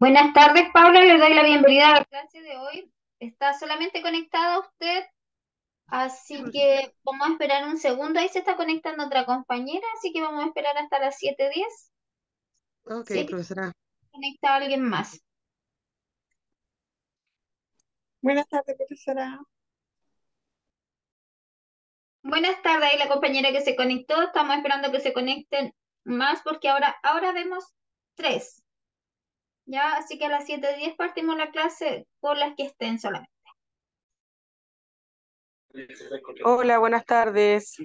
Buenas tardes, Paula. Le doy la bienvenida a la clase de hoy. Está solamente conectada usted, así que vamos a esperar un segundo. Ahí se está conectando otra compañera, así que vamos a esperar hasta las 7:10. Ok, Sí, profesora. conecta a alguien más. Buenas tardes, profesora. Buenas tardes, ahí la compañera que se conectó. Estamos esperando que se conecten más porque ahora vemos tres. Ya, así que a las 7:10 partimos la clase por las que estén solamente. Hola, buenas tardes.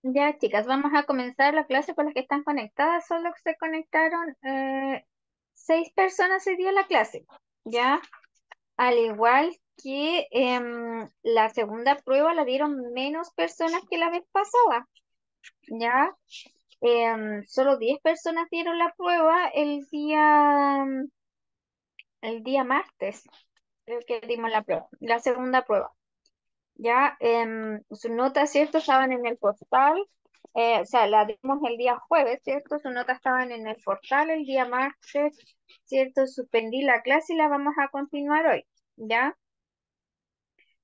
Ya, chicas, vamos a comenzar la clase con las que están conectadas. Solo se conectaron 6 personas hoy día en la clase. Ya, al igual que la segunda prueba la dieron menos personas que la vez pasada. Ya, solo 10 personas dieron la prueba el día martes. Creo que dimos la prueba, la segunda prueba. Ya, sus notas, ¿cierto? Estaban en el portal, o sea, la dimos el día jueves, ¿cierto? Sus notas estaban en el portal el día martes, ¿cierto? Suspendí la clase y la vamos a continuar hoy, ¿ya?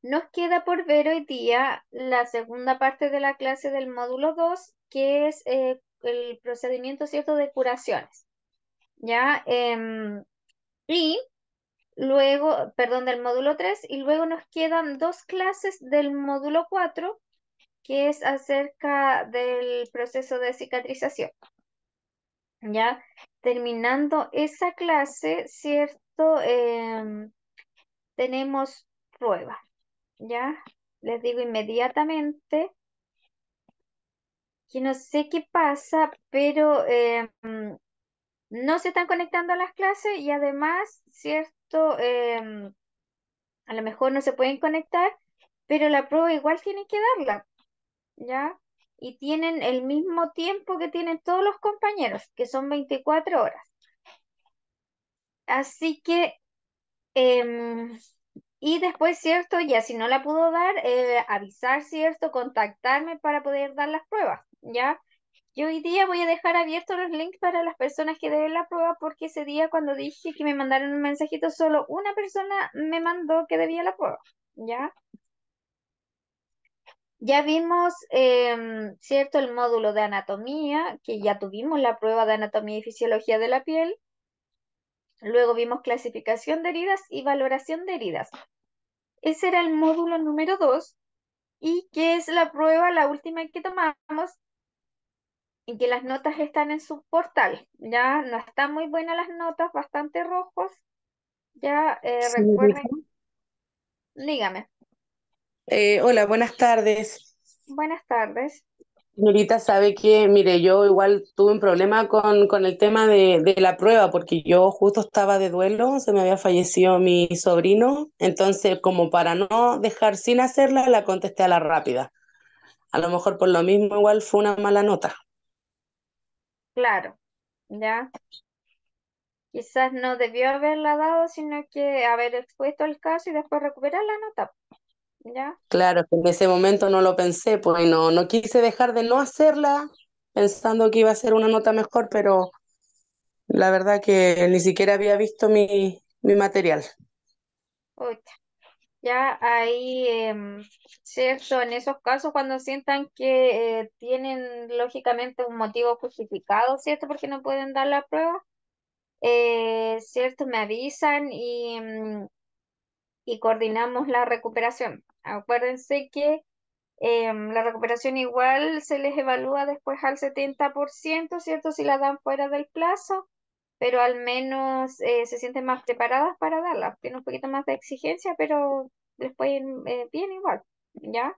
Nos queda por ver hoy día la segunda parte de la clase del módulo 2 que es el procedimiento, ¿cierto? De curaciones, ¿ya? Y luego, perdón, del módulo 3 y luego nos quedan 2 clases del módulo 4 que es acerca del proceso de cicatrización. Ya terminando esa clase, ¿cierto? Tenemos prueba. Ya les digo inmediatamente que no sé qué pasa, pero no se están conectando a las clases y además, ¿cierto? A lo mejor no se pueden conectar, pero la prueba igual tienen que darla. ¿Ya? Y tienen el mismo tiempo que tienen todos los compañeros, que son 24 horas. Así que, y después, ¿cierto? Ya si no la pudo dar, avisar, ¿cierto? Contactarme para poder dar las pruebas, ¿ya? Yo hoy día voy a dejar abiertos los links para las personas que deben la prueba porque ese día cuando dije que me mandaron un mensajito, solo una persona me mandó que debía la prueba, ¿ya? Ya vimos, ¿cierto? El módulo de anatomía, que ya tuvimos la prueba de anatomía y fisiología de la piel. Luego vimos clasificación de heridas y valoración de heridas. Ese era el módulo número 2 y que es la prueba, la última que tomamos, y que las notas están en su portal. Ya no están muy buenas las notas, bastante rojos. Ya Señorita. recuerden, dígame, Hola, buenas tardes. buenas tardes. Señorita, sabe que, mire, yo igual tuve un problema con el tema de la prueba, porque yo justo estaba de duelo, se me había fallecido mi sobrino, entonces como para no dejar sin hacerla, la contesté a la rápida. A lo mejor por lo mismo igual fue una mala nota. Claro, ya. Quizás no debió haberla dado, sino que haber expuesto el caso y después recuperar la nota, ¿ya? Claro, que en ese momento no lo pensé, pues y no quise dejar de no hacerla pensando que iba a ser una nota mejor, pero la verdad que ni siquiera había visto mi material. Pucha, ya ahí, cierto, en esos casos cuando sientan que tienen lógicamente un motivo justificado, ¿cierto? Porque no pueden dar la prueba, ¿cierto? Me avisan y coordinamos la recuperación. Acuérdense que la recuperación igual se les evalúa después al 70%, ¿cierto? Si la dan fuera del plazo, pero al menos se sienten más preparadas para darla. Tiene un poquito más de exigencia, pero después bien igual, ¿ya?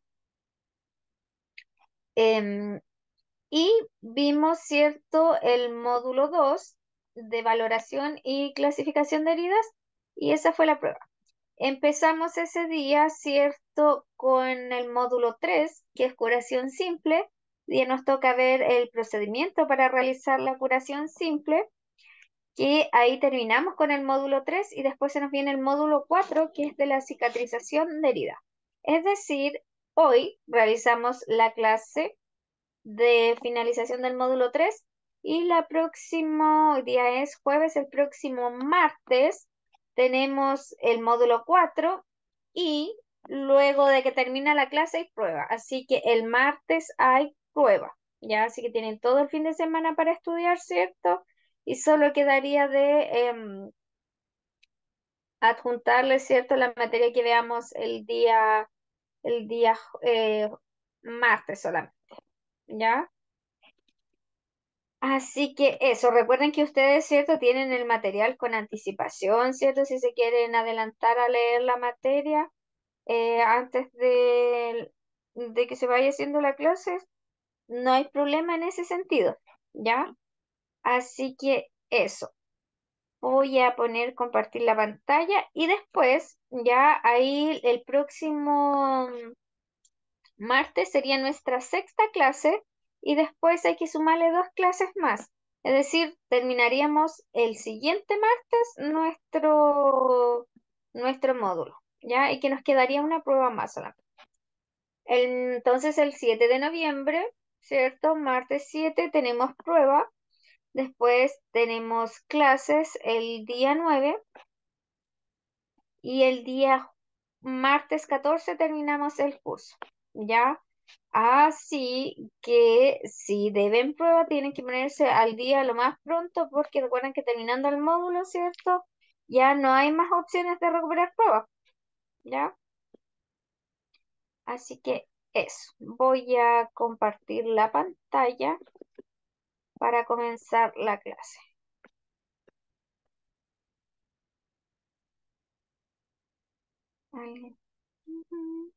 Em, y vimos, ¿cierto? El módulo 2 de valoración y clasificación de heridas, y esa fue la prueba. Empezamos ese día, ¿cierto? Con el módulo 3 que es curación simple. Y nos toca ver el procedimiento para realizar la curación simple, que ahí terminamos con el módulo 3 y después se nos viene el módulo 4 que es de la cicatrización de herida. Es decir, hoy realizamos la clase de finalización del módulo 3 y la próximo, hoy día es jueves, el próximo martes tenemos el módulo 4 y luego de que termina la clase hay prueba. Así que el martes hay prueba, ¿ya? Así que tienen todo el fin de semana para estudiar, ¿cierto? Y solo quedaría de adjuntarle, ¿cierto? La materia que veamos el día martes solamente, ¿ya? Así que eso, recuerden que ustedes, ¿cierto? Tienen el material con anticipación, ¿cierto? Si se quieren adelantar a leer la materia antes de que se vaya haciendo la clase, no hay problema en ese sentido, ¿ya? Así que eso. Voy a poner compartir la pantalla y después, ya ahí el próximo martes sería nuestra sexta clase y después hay que sumarle dos clases más. Es decir, terminaríamos el siguiente martes nuestro módulo, ¿ya? Y que nos quedaría una prueba más solamente. Entonces, el 7 de noviembre, ¿cierto? Martes 7 tenemos prueba. Después tenemos clases el día 9 y el día martes 14 terminamos el curso, ¿ya? Así que si deben prueba, tienen que ponerse al día lo más pronto porque recuerden que terminando el módulo, ¿cierto? Ya no hay más opciones de recuperar pruebas, ¿ya? Así que eso, voy a compartir la pantalla para comenzar la clase. Ahí. Ujú.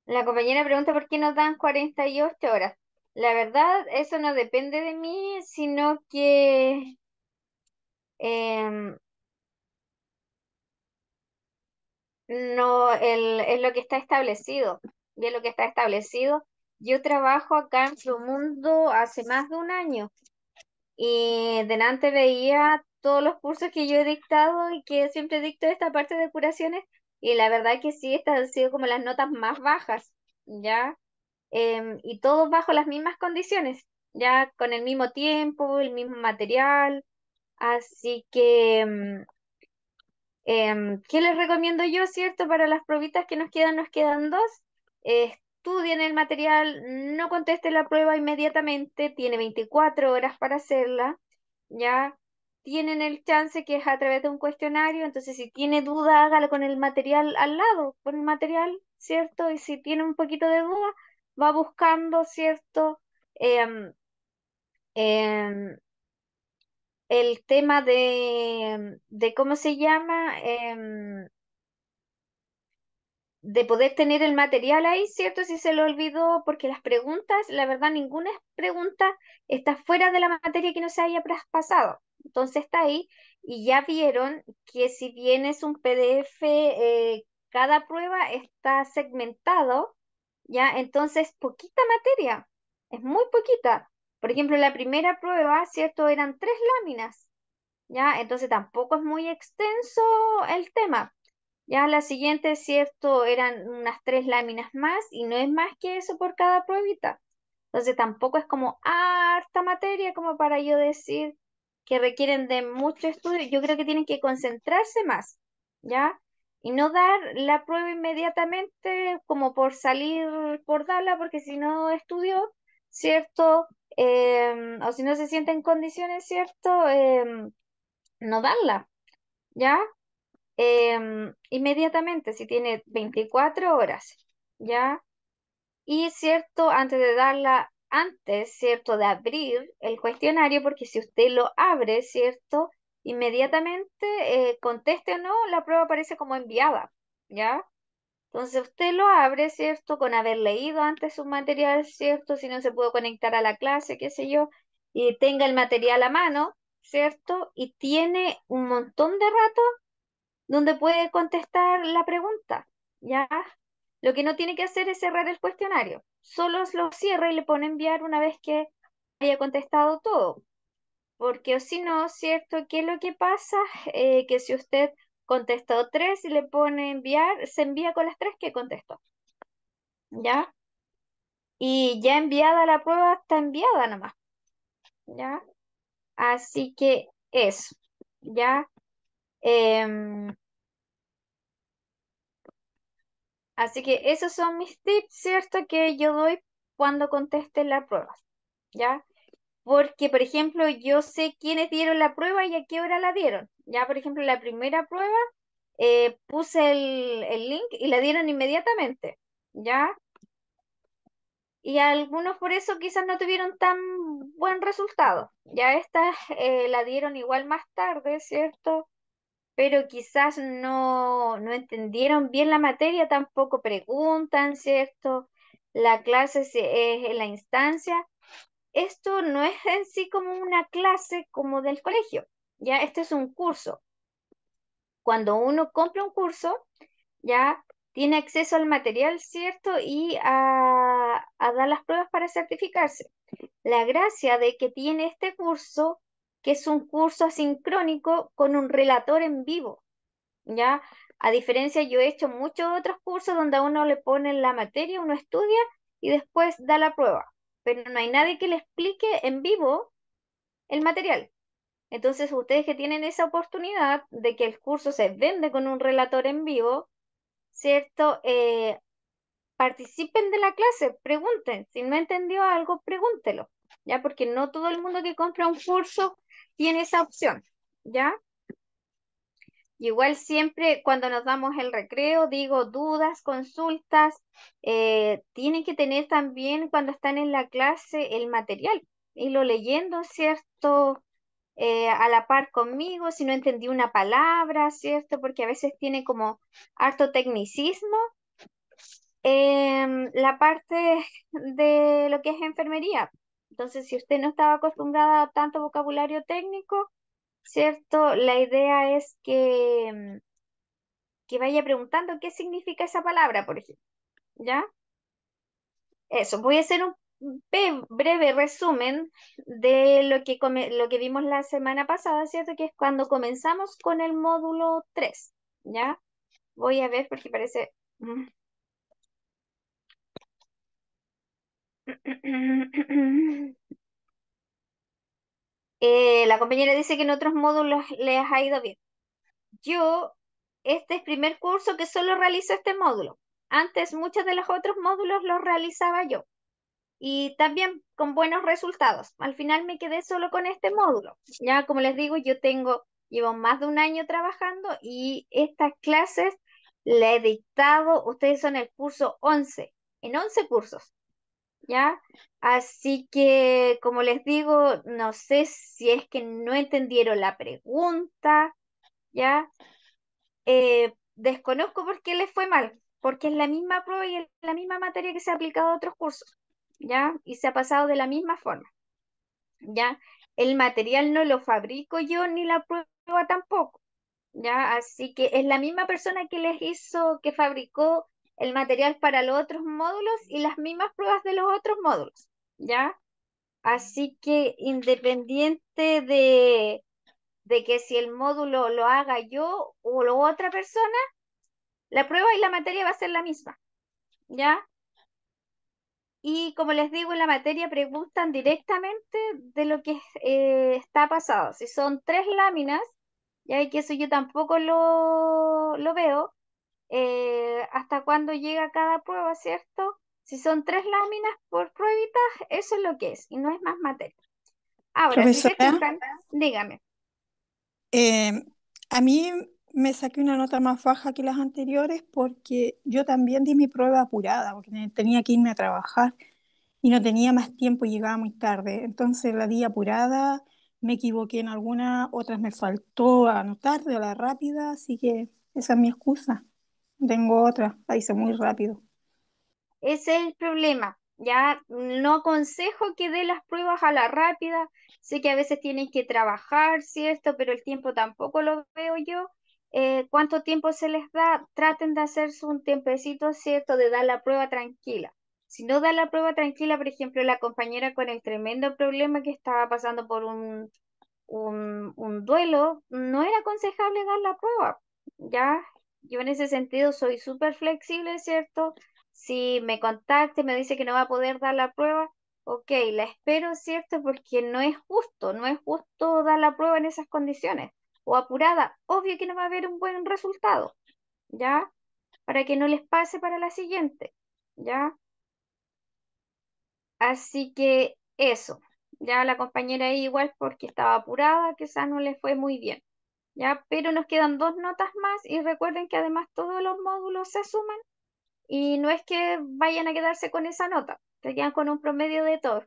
La compañera pregunta por qué nos dan 48 horas. La verdad, eso no depende de mí, sino que em, no es lo que está establecido. Y es lo que está establecido. Yo trabajo acá en Promundo hace más de un año y delante veía todos los cursos que yo he dictado y que siempre dicto esta parte de curaciones y la verdad que sí, estas han sido como las notas más bajas, ¿ya? Y todos bajo las mismas condiciones, ya con el mismo tiempo, el mismo material. Así que, ¿qué les recomiendo yo, cierto? Para las probitas que nos quedan dos. Estudien el material, no contesten la prueba inmediatamente, tiene 24 horas para hacerla, ya. Tienen el chance que es a través de un cuestionario, entonces si tiene duda, hágalo con el material al lado, con el material, ¿cierto? Y si tiene un poquito de duda, va buscando, ¿cierto? Em, em, el tema de ¿cómo se llama? De poder tener el material ahí, ¿cierto? Si se lo olvidó, porque las preguntas, la verdad, ninguna pregunta está fuera de la materia que no se haya pasado. Entonces está ahí y ya vieron que si bien es un PDF, cada prueba está segmentado, ¿ya? Entonces, poquita materia, es muy poquita. Por ejemplo, la primera prueba, ¿cierto? Eran 3 láminas, ¿ya? Entonces tampoco es muy extenso el tema. Ya la siguiente, cierto, eran unas 3 láminas más y no es más que eso por cada pruebita. Entonces tampoco es como harta materia como para yo decir que requieren de mucho estudio. Yo creo que tienen que concentrarse más, ¿ya? Y no dar la prueba inmediatamente como por salir, por darla, porque si no estudió, ¿cierto? O si no se siente en condiciones, ¿cierto? No darla, ¿ya? Inmediatamente, si tiene 24 horas, ¿ya? Y cierto, antes de darla, antes, cierto, de abrir el cuestionario, porque si usted lo abre, cierto, inmediatamente, conteste o no, la prueba aparece como enviada, ¿ya? Entonces usted lo abre, ¿cierto? Con haber leído antes su material, ¿cierto? Si no se puede conectar a la clase, qué sé yo, y tenga el material a mano, ¿cierto? Y tiene un montón de rato donde puede contestar la pregunta, ¿ya? Lo que no tiene que hacer es cerrar el cuestionario, solo lo cierra y le pone enviar una vez que haya contestado todo, porque o si no, ¿cierto? ¿Qué es lo que pasa? Que si usted contestó tres y le pone enviar, se envía con las tres que contestó, ¿ya? Y ya enviada la prueba, está enviada nomás, ¿ya? Así que eso, ¿ya? Em, Así que esos son mis tips, ¿cierto? Que yo doy cuando conteste la prueba, ¿ya? Porque, por ejemplo, yo sé quiénes dieron la prueba y a qué hora la dieron. Ya, por ejemplo, la primera prueba, puse el link y la dieron inmediatamente, ¿ya? Y algunos por eso quizás no tuvieron tan buen resultado. Ya esta la dieron igual más tarde, ¿cierto? pero quizás no entendieron bien la materia, tampoco preguntan, ¿cierto? La clase es en la instancia. Esto no es en sí como una clase como del colegio, ya este es un curso. Cuando uno compra un curso, ya tiene acceso al material, ¿cierto? Y a dar las pruebas para certificarse. La gracia de que tiene este curso, que es un curso asincrónico con un relator en vivo, ¿ya? A diferencia, yo he hecho muchos otros cursos donde a uno le ponen la materia, uno estudia y después da la prueba, pero no hay nadie que le explique en vivo el material. Entonces, ustedes que tienen esa oportunidad de que el curso se vende con un relator en vivo, ¿cierto? Participen de la clase, pregunten. Si no entendió algo, pregúntelo, ¿ya? Porque no todo el mundo que compra un curso tiene esa opción, ¿ya? Igual siempre cuando nos damos el recreo, digo dudas, consultas, tienen que tener también cuando están en la clase el material, irlo leyendo, ¿cierto? A la par conmigo, si no entendí una palabra, ¿cierto? Porque a veces tiene como harto tecnicismo la parte de lo que es enfermería. Entonces, si usted no estaba acostumbrada a tanto vocabulario técnico, ¿cierto? La idea es que vaya preguntando qué significa esa palabra, por ejemplo, ¿ya? Eso, voy a hacer un breve resumen de lo que vimos la semana pasada, ¿cierto? Que es cuando comenzamos con el módulo 3, ¿ya? Voy a ver porque parece... la compañera dice que en otros módulos les ha ido bien. Yo, este es primer curso que solo realizo este módulo. Antes, muchos de los otros módulos los realizaba yo y también con buenos resultados. Al final me quedé solo con este módulo. Ya, como les digo, llevo más de un año trabajando y estas clases le he dictado, ustedes son el curso 11 en 11 cursos. ¿Ya? Así que, como les digo, no sé si es que no entendieron la pregunta, ¿ya? Desconozco por qué les fue mal, porque es la misma prueba y es la misma materia que se ha aplicado a otros cursos, ¿ya? Y se ha pasado de la misma forma, ¿ya? El material no lo fabrico yo ni la prueba tampoco, ¿ya? Así que es la misma persona que les hizo, que fabricó el material para los otros módulos y las mismas pruebas de los otros módulos, ¿ya? Así que independiente de que si el módulo lo haga yo o la otra persona, la prueba y la materia va a ser la misma, ¿ya? Y como les digo, en la materia preguntan directamente de lo que está pasado. Si son 3 láminas, ya que eso yo tampoco lo veo, hasta cuándo llega cada prueba, ¿cierto? Si son 3 láminas por pruebita, eso es lo que es, y no es más materia. Ahora, si se Profesora, fijan, dígame. eh, a mí me saqué una nota más baja que las anteriores porque yo también di mi prueba apurada, porque tenía que irme a trabajar y no tenía más tiempo y llegaba muy tarde. Entonces la di apurada, me equivoqué en algunas, otras me faltó anotar de la rápida, así que esa es mi excusa. Tengo otra, la hice muy rápido. Ese es el problema. Ya no aconsejo que dé las pruebas a la rápida. Sé que a veces tienen que trabajar, ¿cierto? Pero el tiempo tampoco lo veo yo. ¿Cuánto tiempo se les da? Traten de hacerse un tiempecito, ¿cierto? De dar la prueba tranquila. Si no da la prueba tranquila, por ejemplo, la compañera con el tremendo problema que estaba pasando por un duelo, no era aconsejable dar la prueba, ¿ya? Yo en ese sentido soy súper flexible, ¿cierto? Si me contacta y me dice que no va a poder dar la prueba, ok, la espero, ¿cierto? Porque no es justo dar la prueba en esas condiciones. O apurada, obvio que no va a haber un buen resultado, ¿ya? Para que no les pase para la siguiente, ¿ya? Así que eso, ya la compañera ahí igual porque estaba apurada, quizás no le fue muy bien. ¿Ya? Pero nos quedan 2 notas más y recuerden que además todos los módulos se suman y no es que vayan a quedarse con esa nota, se quedan con un promedio de todo,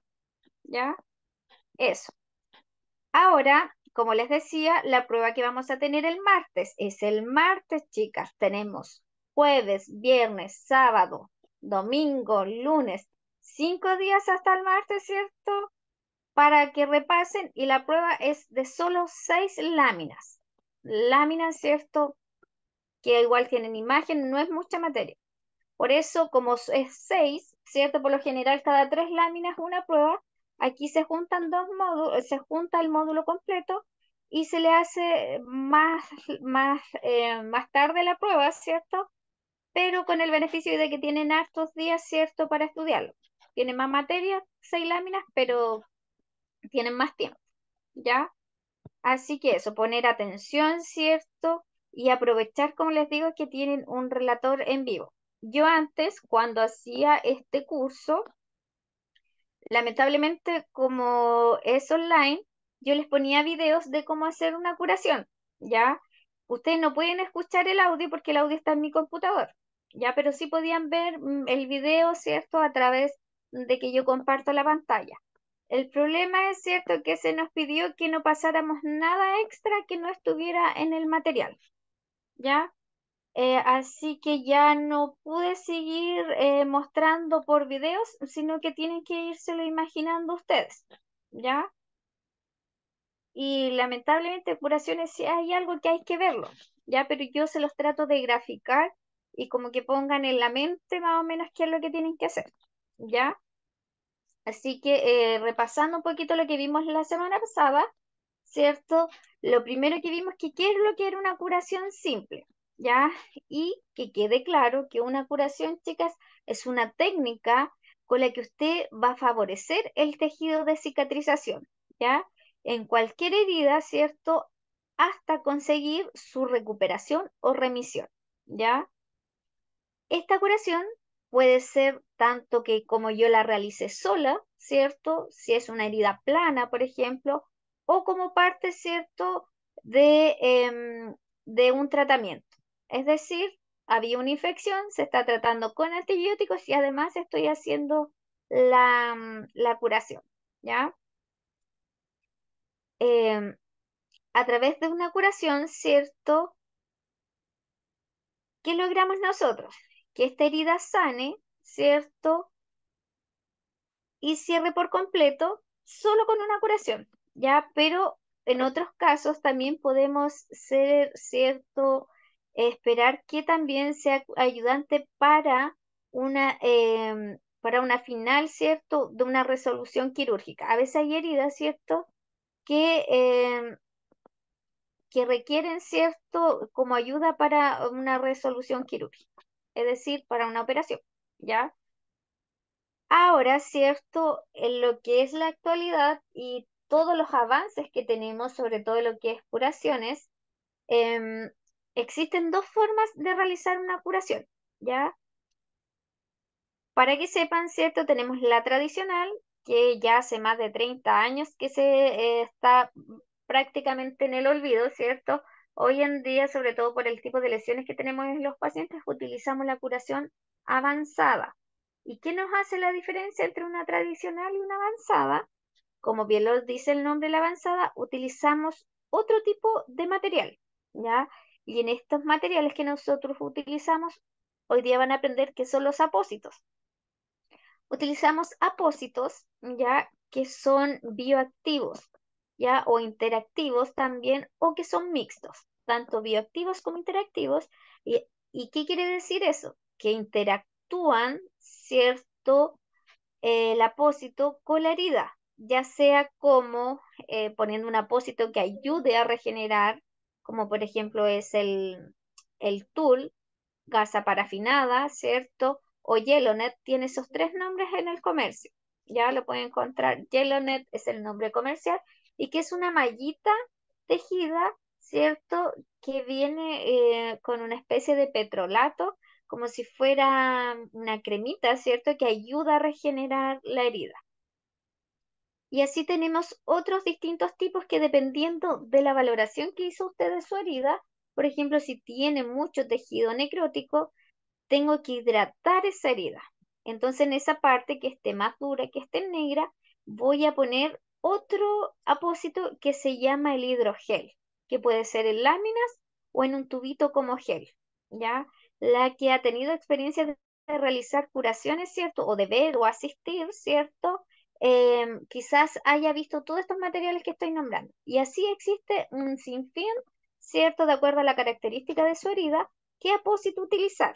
¿ya? Eso. Ahora, como les decía, la prueba que vamos a tener el martes es el martes, chicas. Tenemos jueves, viernes, sábado, domingo, lunes, 5 días hasta el martes, ¿cierto? Para que repasen y la prueba es de solo 6 láminas. Láminas, ¿cierto? Que igual tienen imagen, no es mucha materia. Por eso, como es 6, ¿cierto? Por lo general, cada 3 láminas una prueba. Aquí se juntan 2 módulos, se junta el módulo completo y se le hace más tarde la prueba, ¿cierto? Pero con el beneficio de que tienen hartos días, ¿cierto? Para estudiarlo. Tienen más materia, 6 láminas, pero tienen más tiempo, ¿ya? Así que eso, poner atención, ¿cierto? Y aprovechar, como les digo, que tienen un relator en vivo. Yo antes, cuando hacía este curso, lamentablemente, como es online, yo les ponía videos de cómo hacer una curación, ¿ya? Ustedes no pueden escuchar el audio porque el audio está en mi computador, ¿ya? Pero sí podían ver el video, ¿cierto? A través de que yo comparto la pantalla. El problema es cierto que se nos pidió que no pasáramos nada extra que no estuviera en el material, ¿ya? Así que ya no pude seguir mostrando por videos, sino que tienen que írselo imaginando ustedes, ¿ya? Y lamentablemente curaciones sí hay algo que hay que verlo, ¿ya? Pero yo se los trato de graficar y como que pongan en la mente más o menos qué es lo que tienen que hacer, ¿ya? Así que repasando un poquito lo que vimos la semana pasada, ¿cierto? Lo primero que vimos que qué es lo que era una curación simple, ¿ya? Y que quede claro que una curación, chicas, es una técnica con la que usted va a favorecer el tejido de cicatrización, ¿ya? En cualquier herida, ¿cierto? Hasta conseguir su recuperación o remisión, ¿ya? Esta curación puede ser tanto que como yo la realice sola, ¿cierto? Si es una herida plana, por ejemplo, o como parte, ¿cierto? De un tratamiento. Es decir, había una infección, se está tratando con antibióticos y además estoy haciendo la curación, ¿ya? Em, a través de una curación, ¿cierto? ¿Qué logramos nosotros? Que esta herida sane, ¿cierto? Y cierre por completo solo con una curación, ¿ya? Pero en otros casos también podemos ser, ¿cierto? Esperar que también sea ayudante para una final, ¿cierto? De una resolución quirúrgica. A veces hay heridas, ¿cierto? Que, que requieren, ¿cierto? Como ayuda para una resolución quirúrgica, es decir, para una operación, ¿ya? Ahora, ¿cierto? En lo que es la actualidad y todos los avances que tenemos, sobre todo lo que es curaciones, em, existen dos formas de realizar una curación, ¿ya? Para que sepan, ¿cierto? Tenemos la tradicional, que ya hace más de 30 años que se está prácticamente en el olvido, ¿cierto? Hoy en día, sobre todo por el tipo de lesiones que tenemos en los pacientes, utilizamos la curación avanzada. ¿Y qué nos hace la diferencia entre una tradicional y una avanzada? Como bien lo dice el nombre de la avanzada, utilizamos otro tipo de material, ¿ya? Y en estos materiales que nosotros utilizamos, hoy día van a aprender qué son los apósitos. Utilizamos apósitos, ¿ya? Que son bioactivos, ¿ya? O interactivos también, o que son mixtos, tanto bioactivos como interactivos. ¿Y qué quiere decir eso? Que interactúan, ¿cierto? El apósito con la herida, ya sea como poniendo un apósito que ayude a regenerar, como por ejemplo es el tul, gasa parafinada, ¿cierto? O Yellownet, tiene esos 3 nombres en el comercio. Ya lo pueden encontrar. Yellownet es el nombre comercial y que es una mallita tejida, ¿cierto? Que viene con una especie de petrolato, como si fuera una cremita, ¿cierto? Que ayuda a regenerar la herida. Y así tenemos otros distintos tipos que dependiendo de la valoración que hizo usted de su herida, por ejemplo, si tiene mucho tejido necrótico, tengo que hidratar esa herida. Entonces en esa parte que esté más dura, que esté negra, voy a poner otro apósito que se llama el hidrogel, que puede ser en láminas o en un tubito como gel, ¿ya? La que ha tenido experiencia de realizar curaciones, ¿cierto? O de ver o asistir, ¿cierto? Quizás haya visto todos estos materiales que estoy nombrando. Y así existe un sinfín, ¿cierto? De acuerdo a la característica de su herida, qué apósito utilizar.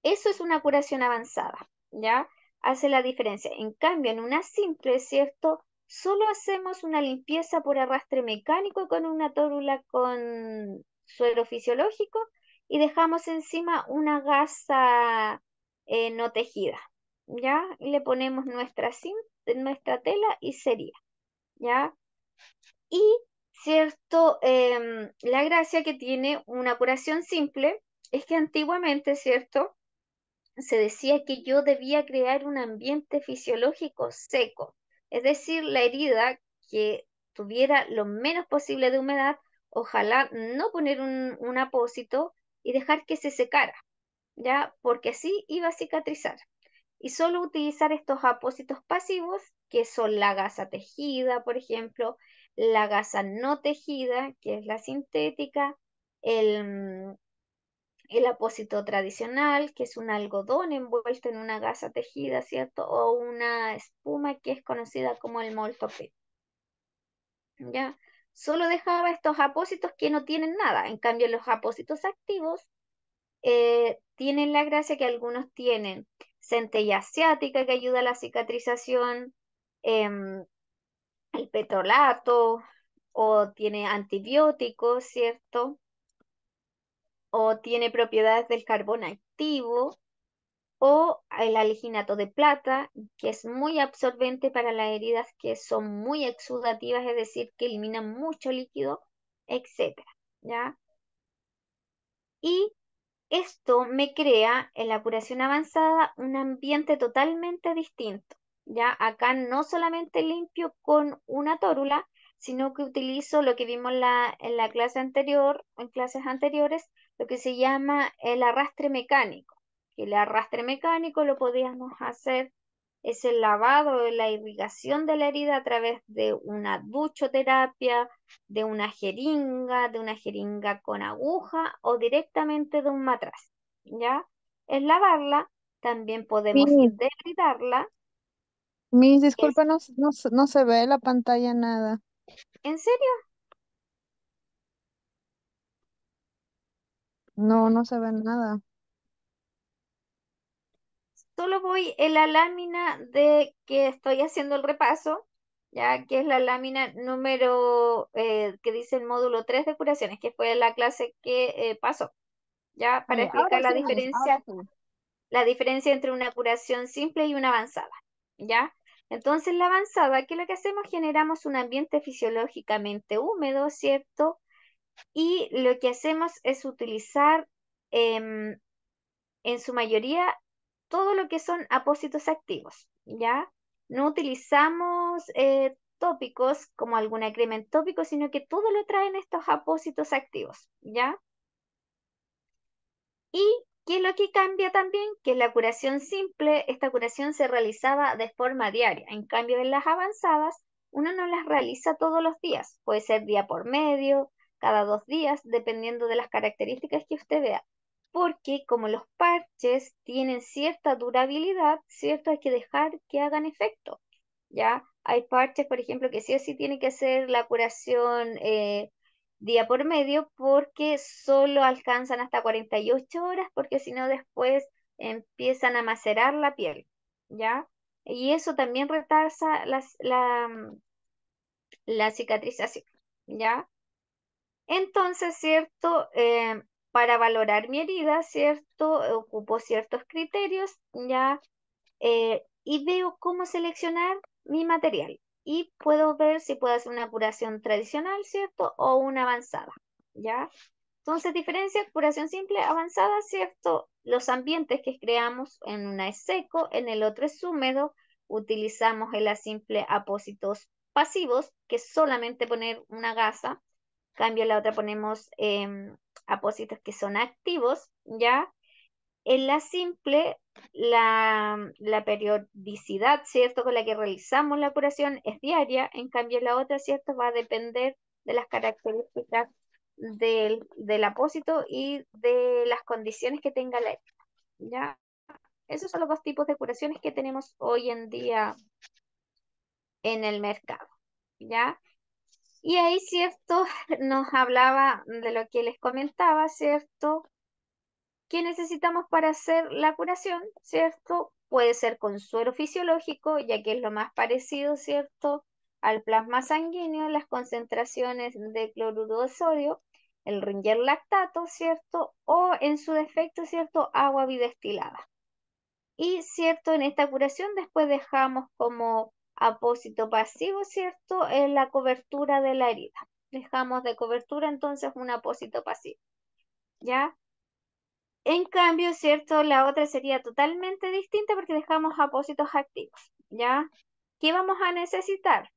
Eso es una curación avanzada, ¿ya? Hace la diferencia. En cambio, en una simple, ¿cierto? Solo hacemos una limpieza por arrastre mecánico con una tórula con suero fisiológico y dejamos encima una gasa no tejida, ¿ya? Y le ponemos nuestra tela y sería, ¿ya? Y, ¿cierto? La gracia que tiene una curación simple es que antiguamente, ¿cierto? Se decía que yo debía crear un ambiente fisiológico seco, es decir, la herida que tuviera lo menos posible de humedad, ojalá no poner un apósito y dejar que se secara, ¿ya? Porque así iba a cicatrizar. Y solo utilizar estos apósitos pasivos, que son la gasa tejida, por ejemplo, la gasa no tejida, que es la sintética, el, el apósito tradicional, que es un algodón envuelto en una gasa tejida, ¿cierto? O una espuma que es conocida como el moltopé, ¿ya? Solo dejaba estos apósitos que no tienen nada. En cambio, los apósitos activos tienen la gracia que algunos tienen centella asiática que ayuda a la cicatrización, em, el petrolato, o tiene antibióticos, ¿cierto? O tiene propiedades del carbón activo o el aliginato de plata, que es muy absorbente para las heridas que son muy exudativas, es decir, que eliminan mucho líquido, etcétera, ¿ya? Y esto me crea en la curación avanzada un ambiente totalmente distinto, ¿ya? Acá no solamente limpio con una tórula, sino que utilizo lo que vimos en la clase anterior, en clases anteriores, lo que se llama el arrastre mecánico. Que el arrastre mecánico lo podíamos hacer, es el lavado, la irrigación de la herida a través de una duchoterapia, de una jeringa con aguja o directamente de un matraz, ¿ya? Es lavarla, también podemos Miss, debridarla. Miss, Es, disculpe, no se ve la pantalla nada. ¿En serio? No, no se ve nada. Solo voy en la lámina de que estoy haciendo el repaso, ya que es la lámina número que dice el módulo 3 de curaciones, que fue la clase que pasó, ya para Ahora explicar sí, Miss, ahora sí. la diferencia entre una curación simple y una avanzada, ¿ya? Entonces, la avanzada, ¿qué es lo que hacemos? Generamos un ambiente fisiológicamente húmedo, ¿cierto? Y lo que hacemos es utilizar em, en su mayoría todo lo que son apósitos activos, ¿ya? No utilizamos tópicos como alguna crema en tópico, sino que todo lo traen estos apósitos activos, ¿ya? ¿Y qué es lo que cambia también? Que la curación simple, esta curación se realizaba de forma diaria. En cambio, en las avanzadas, uno no las realiza todos los días. Puede ser día por medio, cada 2 días, dependiendo de las características que usted vea. Porque como los parches tienen cierta durabilidad, ¿cierto? Hay que dejar que hagan efecto. ¿Ya? Hay parches, por ejemplo, que sí o sí tiene que hacer la curación día por medio porque solo alcanzan hasta 48 horas porque si no después empiezan a macerar la piel, ¿ya? Y eso también retarsa la cicatrización, ¿ya? Entonces, ¿cierto? Para valorar mi herida, ¿cierto? Ocupo ciertos criterios, ¿ya? Y veo cómo seleccionar mi material. Y puedo ver si puedo hacer una curación tradicional, ¿cierto? O una avanzada, ¿ya? Entonces, diferencia, curación simple, avanzada, ¿cierto? Los ambientes que creamos, en una es seco, en el otro es húmedo. Utilizamos en la simple apósitos pasivos, que es solamente poner una gasa. Cambio en la otra ponemos apósitos que son activos, ¿ya? En la simple La periodicidad, ¿cierto?, con la que realizamos la curación es diaria, en cambio la otra, ¿cierto?, va a depender de las características del apósito y de las condiciones que tenga la herida, ¿ya? Esos son los dos tipos de curaciones que tenemos hoy en día en el mercado, ¿ya? Y ahí, ¿cierto?, nos hablaba de lo que les comentaba, ¿cierto?, ¿qué necesitamos para hacer la curación? ¿Cierto? Puede ser con suero fisiológico, ya que es lo más parecido, ¿cierto?, al plasma sanguíneo, las concentraciones de cloruro de sodio, el ringer lactato, ¿cierto? O en su defecto, ¿cierto?, agua bidestilada. Y, ¿cierto?, en esta curación después dejamos como apósito pasivo, ¿cierto?, en la cobertura de la herida. Dejamos de cobertura entonces un apósito pasivo, ¿ya? En cambio, ¿cierto? La otra sería totalmente distinta porque dejamos apósitos activos, ¿ya? ¿Qué vamos a necesitar?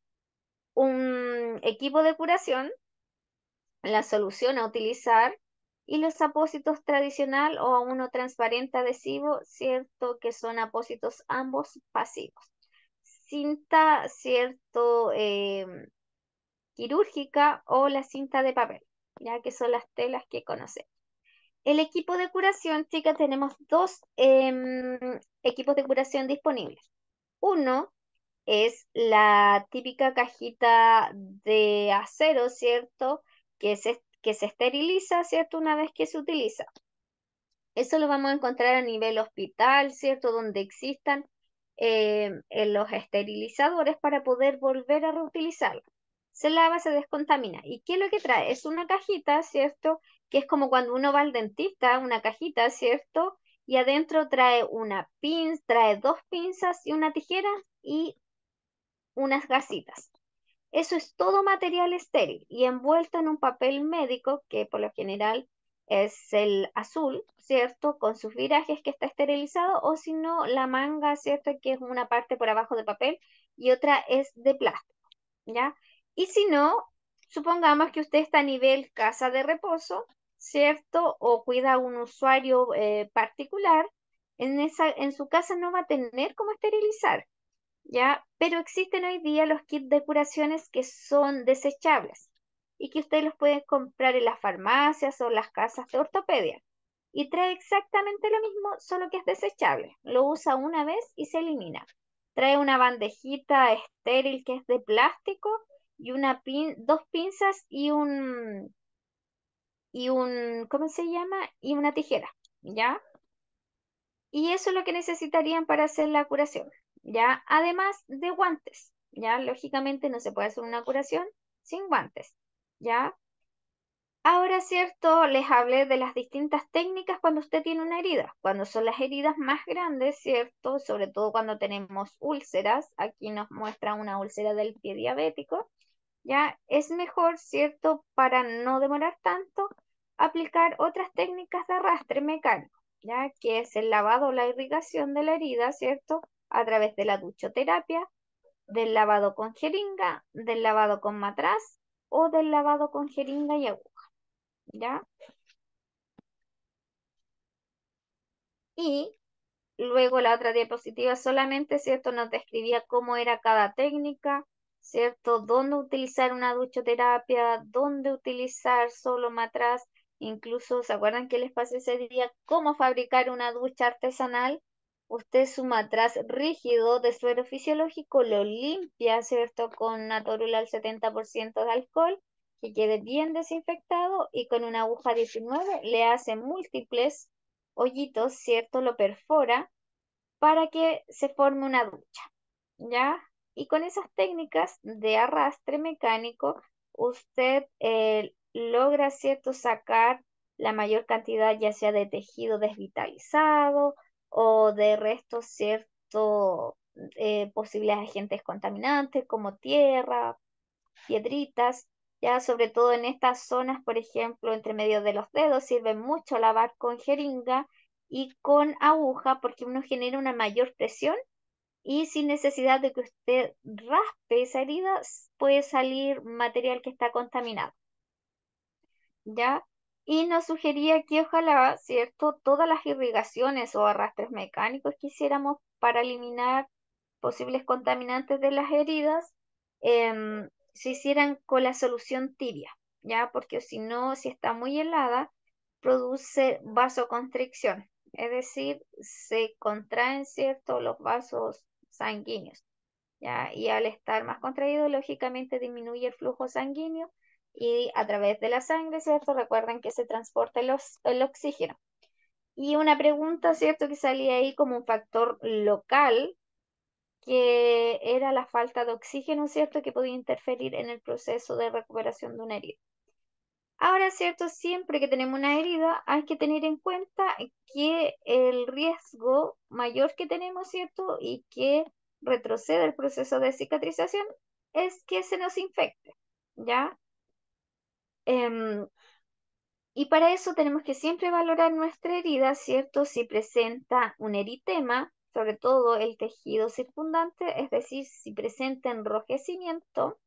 Un equipo de curación, la solución a utilizar y los apósitos tradicional o uno transparente adhesivo, ¿cierto? Que son apósitos ambos pasivos. Cinta, ¿cierto? Quirúrgica o la cinta de papel, ya que son las telas que conocemos. El equipo de curación, chicas, tenemos dos equipos de curación disponibles. Uno es la típica cajita de acero, ¿cierto? Que se esteriliza, ¿cierto? Una vez que se utiliza. Eso lo vamos a encontrar a nivel hospital, ¿cierto? Donde existan en los esterilizadores para poder volver a reutilizarlo. Se lava, se descontamina. ¿Y qué es lo que trae? Es una cajita, ¿cierto? Que es como cuando uno va al dentista, una cajita, ¿cierto? Y adentro trae trae dos pinzas y una tijera y unas gasitas. Eso es todo material estéril y envuelto en un papel médico que por lo general es el azul, ¿cierto? Con sus virajes que está esterilizado o si no la manga, ¿cierto? Que es una parte por abajo de papel y otra es de plástico, ¿ya? Y si no, supongamos que usted está a nivel casa de reposo, ¿cierto? O cuida a un usuario particular, en su casa no va a tener cómo esterilizar. ¿Ya? Pero existen hoy día los kits de curaciones que son desechables y que usted los puede comprar en las farmacias o las casas de ortopedia. Y trae exactamente lo mismo, solo que es desechable. Lo usa una vez y se elimina. Trae una bandejita estéril que es de plástico y dos pinzas ¿cómo se llama? Y una tijera, ¿ya? Y eso es lo que necesitarían para hacer la curación, ¿ya? Además de guantes, ¿ya? Lógicamente no se puede hacer una curación sin guantes, ¿ya? Ahora, cierto, les hablé de las distintas técnicas cuando usted tiene una herida. Cuando son las heridas más grandes, ¿cierto? Sobre todo cuando tenemos úlceras. Aquí nos muestra una úlcera del pie diabético. ¿Ya? Es mejor, ¿cierto? Para no demorar tanto, aplicar otras técnicas de arrastre mecánico, ¿ya? Que es el lavado o la irrigación de la herida, ¿cierto? A través de la duchoterapia, del lavado con jeringa, del lavado con matraz o del lavado con jeringa y aguja, ¿ya? Y luego la otra diapositiva solamente, ¿cierto? Nos describía cómo era cada técnica, ¿cierto? Dónde utilizar una duchoterapia, dónde utilizar solo matraz, incluso, ¿se acuerdan que les pasé ese día cómo fabricar una ducha artesanal? Usted su matraz rígido de suero fisiológico lo limpia, ¿cierto? Con una tórula al 70% de alcohol, que quede bien desinfectado y con una aguja 19 le hace múltiples hoyitos, ¿cierto? Lo perfora para que se forme una ducha, ¿ya? Y con esas técnicas de arrastre mecánico, usted logra, ¿cierto?, sacar la mayor cantidad ya sea de tejido desvitalizado o de restos, ¿cierto?, posibles agentes contaminantes como tierra, piedritas, ya sobre todo en estas zonas, por ejemplo, entre medio de los dedos, sirve mucho lavar con jeringa y con aguja porque uno genera una mayor presión y sin necesidad de que usted raspe esa herida, puede salir material que está contaminado, ¿ya? Y nos sugería que ojalá, ¿cierto?, todas las irrigaciones o arrastres mecánicos que hiciéramos para eliminar posibles contaminantes de las heridas se hicieran con la solución tibia, ¿ya? Porque si no, si está muy helada, produce vasoconstricción, es decir, se contraen, ¿cierto?, los vasos sanguíneos, ¿ya? Y al estar más contraído, lógicamente disminuye el flujo sanguíneo y a través de la sangre, ¿cierto? Recuerden que se transporta el oxígeno. Y una pregunta, ¿cierto?, que salía ahí como un factor local, que era la falta de oxígeno, ¿cierto?, que podía interferir en el proceso de recuperación de una herida. Ahora, ¿cierto?, siempre que tenemos una herida, hay que tener en cuenta que el riesgo mayor que tenemos, ¿cierto?, y que retrocede el proceso de cicatrización es que se nos infecte, ¿ya? Em, y para eso tenemos que siempre valorar nuestra herida, ¿cierto? Si presenta un eritema, sobre todo el tejido circundante, es decir, si presenta enrojecimiento,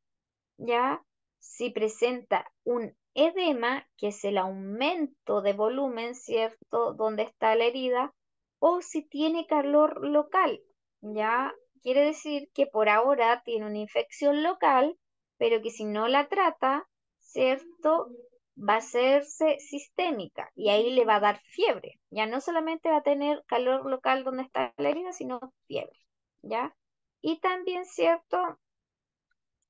¿ya? Si presenta un edema, que es el aumento de volumen, ¿cierto? Donde está la herida, o si tiene calor local, ¿ya? Quiere decir que por ahora tiene una infección local, pero que si no la trata, ¿cierto? Va a hacerse sistémica y ahí le va a dar fiebre. Ya no solamente va a tener calor local donde está la herida, sino fiebre, ¿ya? Y también, ¿cierto?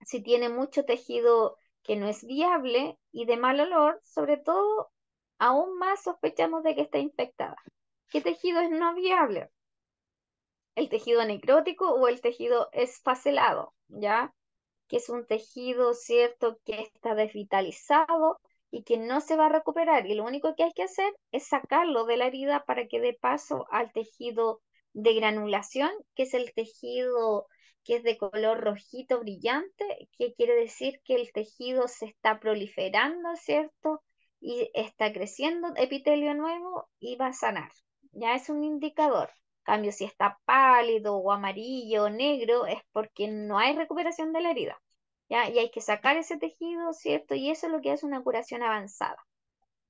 Si tiene mucho tejido que no es viable y de mal olor, sobre todo, aún más sospechamos de que está infectada. ¿Qué tejido es no viable? El tejido necrótico o el tejido esfacelado, ¿ya? Que es un tejido, ¿cierto?, que está desvitalizado y que no se va a recuperar. Y lo único que hay que hacer es sacarlo de la herida para que dé paso al tejido de granulación, que es el tejido que es de color rojito brillante, que quiere decir que el tejido se está proliferando, ¿cierto? Y está creciendo epitelio nuevo y va a sanar. Ya es un indicador. Cambio, si está pálido o amarillo o negro, es porque no hay recuperación de la herida, ¿ya? Y hay que sacar ese tejido, ¿cierto? Y eso es lo que es una curación avanzada.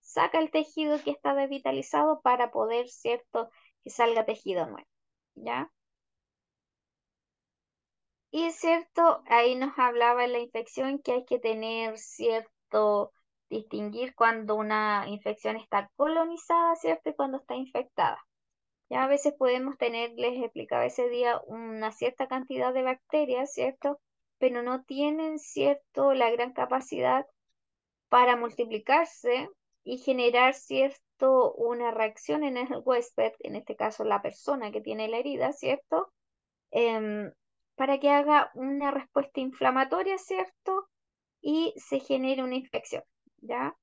Saca el tejido que está desvitalizado para poder, ¿cierto?, que salga tejido nuevo, ¿ya? Y es cierto, ahí nos hablaba en la infección que hay que tener cierto, distinguir cuando una infección está colonizada, ¿cierto? Y cuando está infectada. Ya a veces podemos tener, les explicaba ese día, una cierta cantidad de bacterias, ¿cierto? Pero no tienen, ¿cierto?, la gran capacidad para multiplicarse y generar, ¿cierto?, una reacción en el huésped, en este caso la persona que tiene la herida, ¿cierto? Em, para que haga una respuesta inflamatoria, ¿cierto? Y se genere una infección, ¿ya?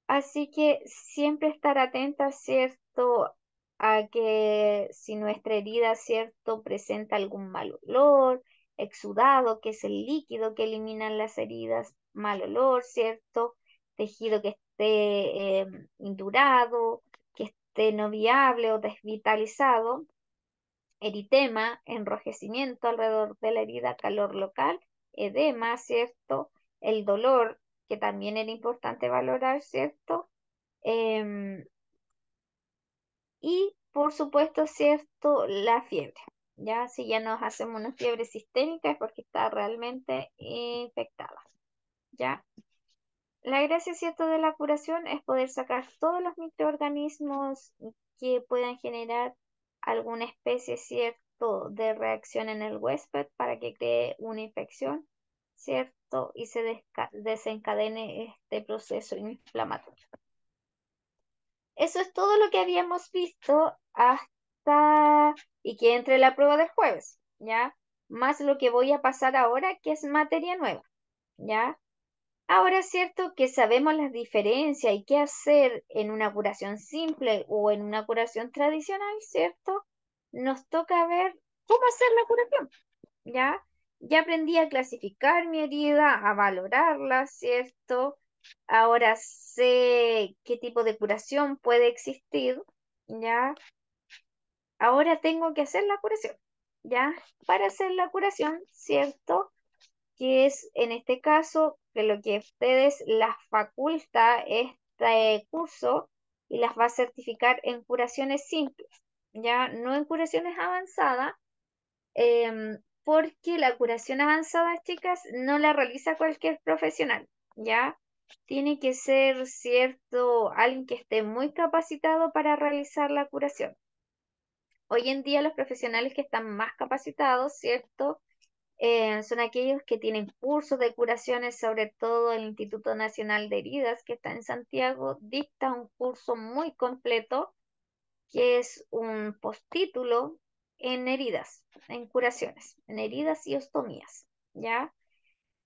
Así que siempre estar atenta, ¿cierto?, a que si nuestra herida, ¿cierto?, presenta algún mal olor, exudado, que es el líquido que eliminan las heridas, mal olor, ¿cierto? Tejido que esté indurado, que esté no viable o desvitalizado, eritema, enrojecimiento alrededor de la herida, calor local, edema, ¿cierto? El dolor, que también era importante valorar, ¿cierto? Em, y por supuesto, ¿cierto? La fiebre. Ya, si ya nos hacemos una fiebre sistémica es porque está realmente infectada. Ya. La gracia, ¿cierto?, de la curación es poder sacar todos los microorganismos que puedan generar alguna especie, ¿cierto?, de reacción en el huésped para que cree una infección, ¿cierto? Y se desencadene este proceso inflamatorio. Eso es todo lo que habíamos visto hasta y que entre la prueba del jueves, ¿ya? Más lo que voy a pasar ahora, que es materia nueva, ¿ya? Ahora es cierto que sabemos las diferencias y qué hacer en una curación simple o en una curación tradicional, ¿cierto? Nos toca ver cómo hacer la curación, ¿ya? Ya aprendí a clasificar mi herida, a valorarla, ¿cierto? Ahora sé qué tipo de curación puede existir, ¿ya? Ahora tengo que hacer la curación, ¿ya? Para hacer la curación, ¿cierto? Que es en este caso que lo que a ustedes las faculta es este curso y las va a certificar en curaciones simples, ya no en curaciones avanzadas, porque la curación avanzada, chicas, no la realiza cualquier profesional, ¿ya? Tiene que ser, cierto, alguien que esté muy capacitado para realizar la curación. Hoy en día los profesionales que están más capacitados, ¿cierto? Son aquellos que tienen cursos de curaciones, sobre todo el Instituto Nacional de Heridas, que está en Santiago, dicta un curso muy completo, que es un postítulo en heridas, en curaciones, en heridas y ostomías, ¿ya?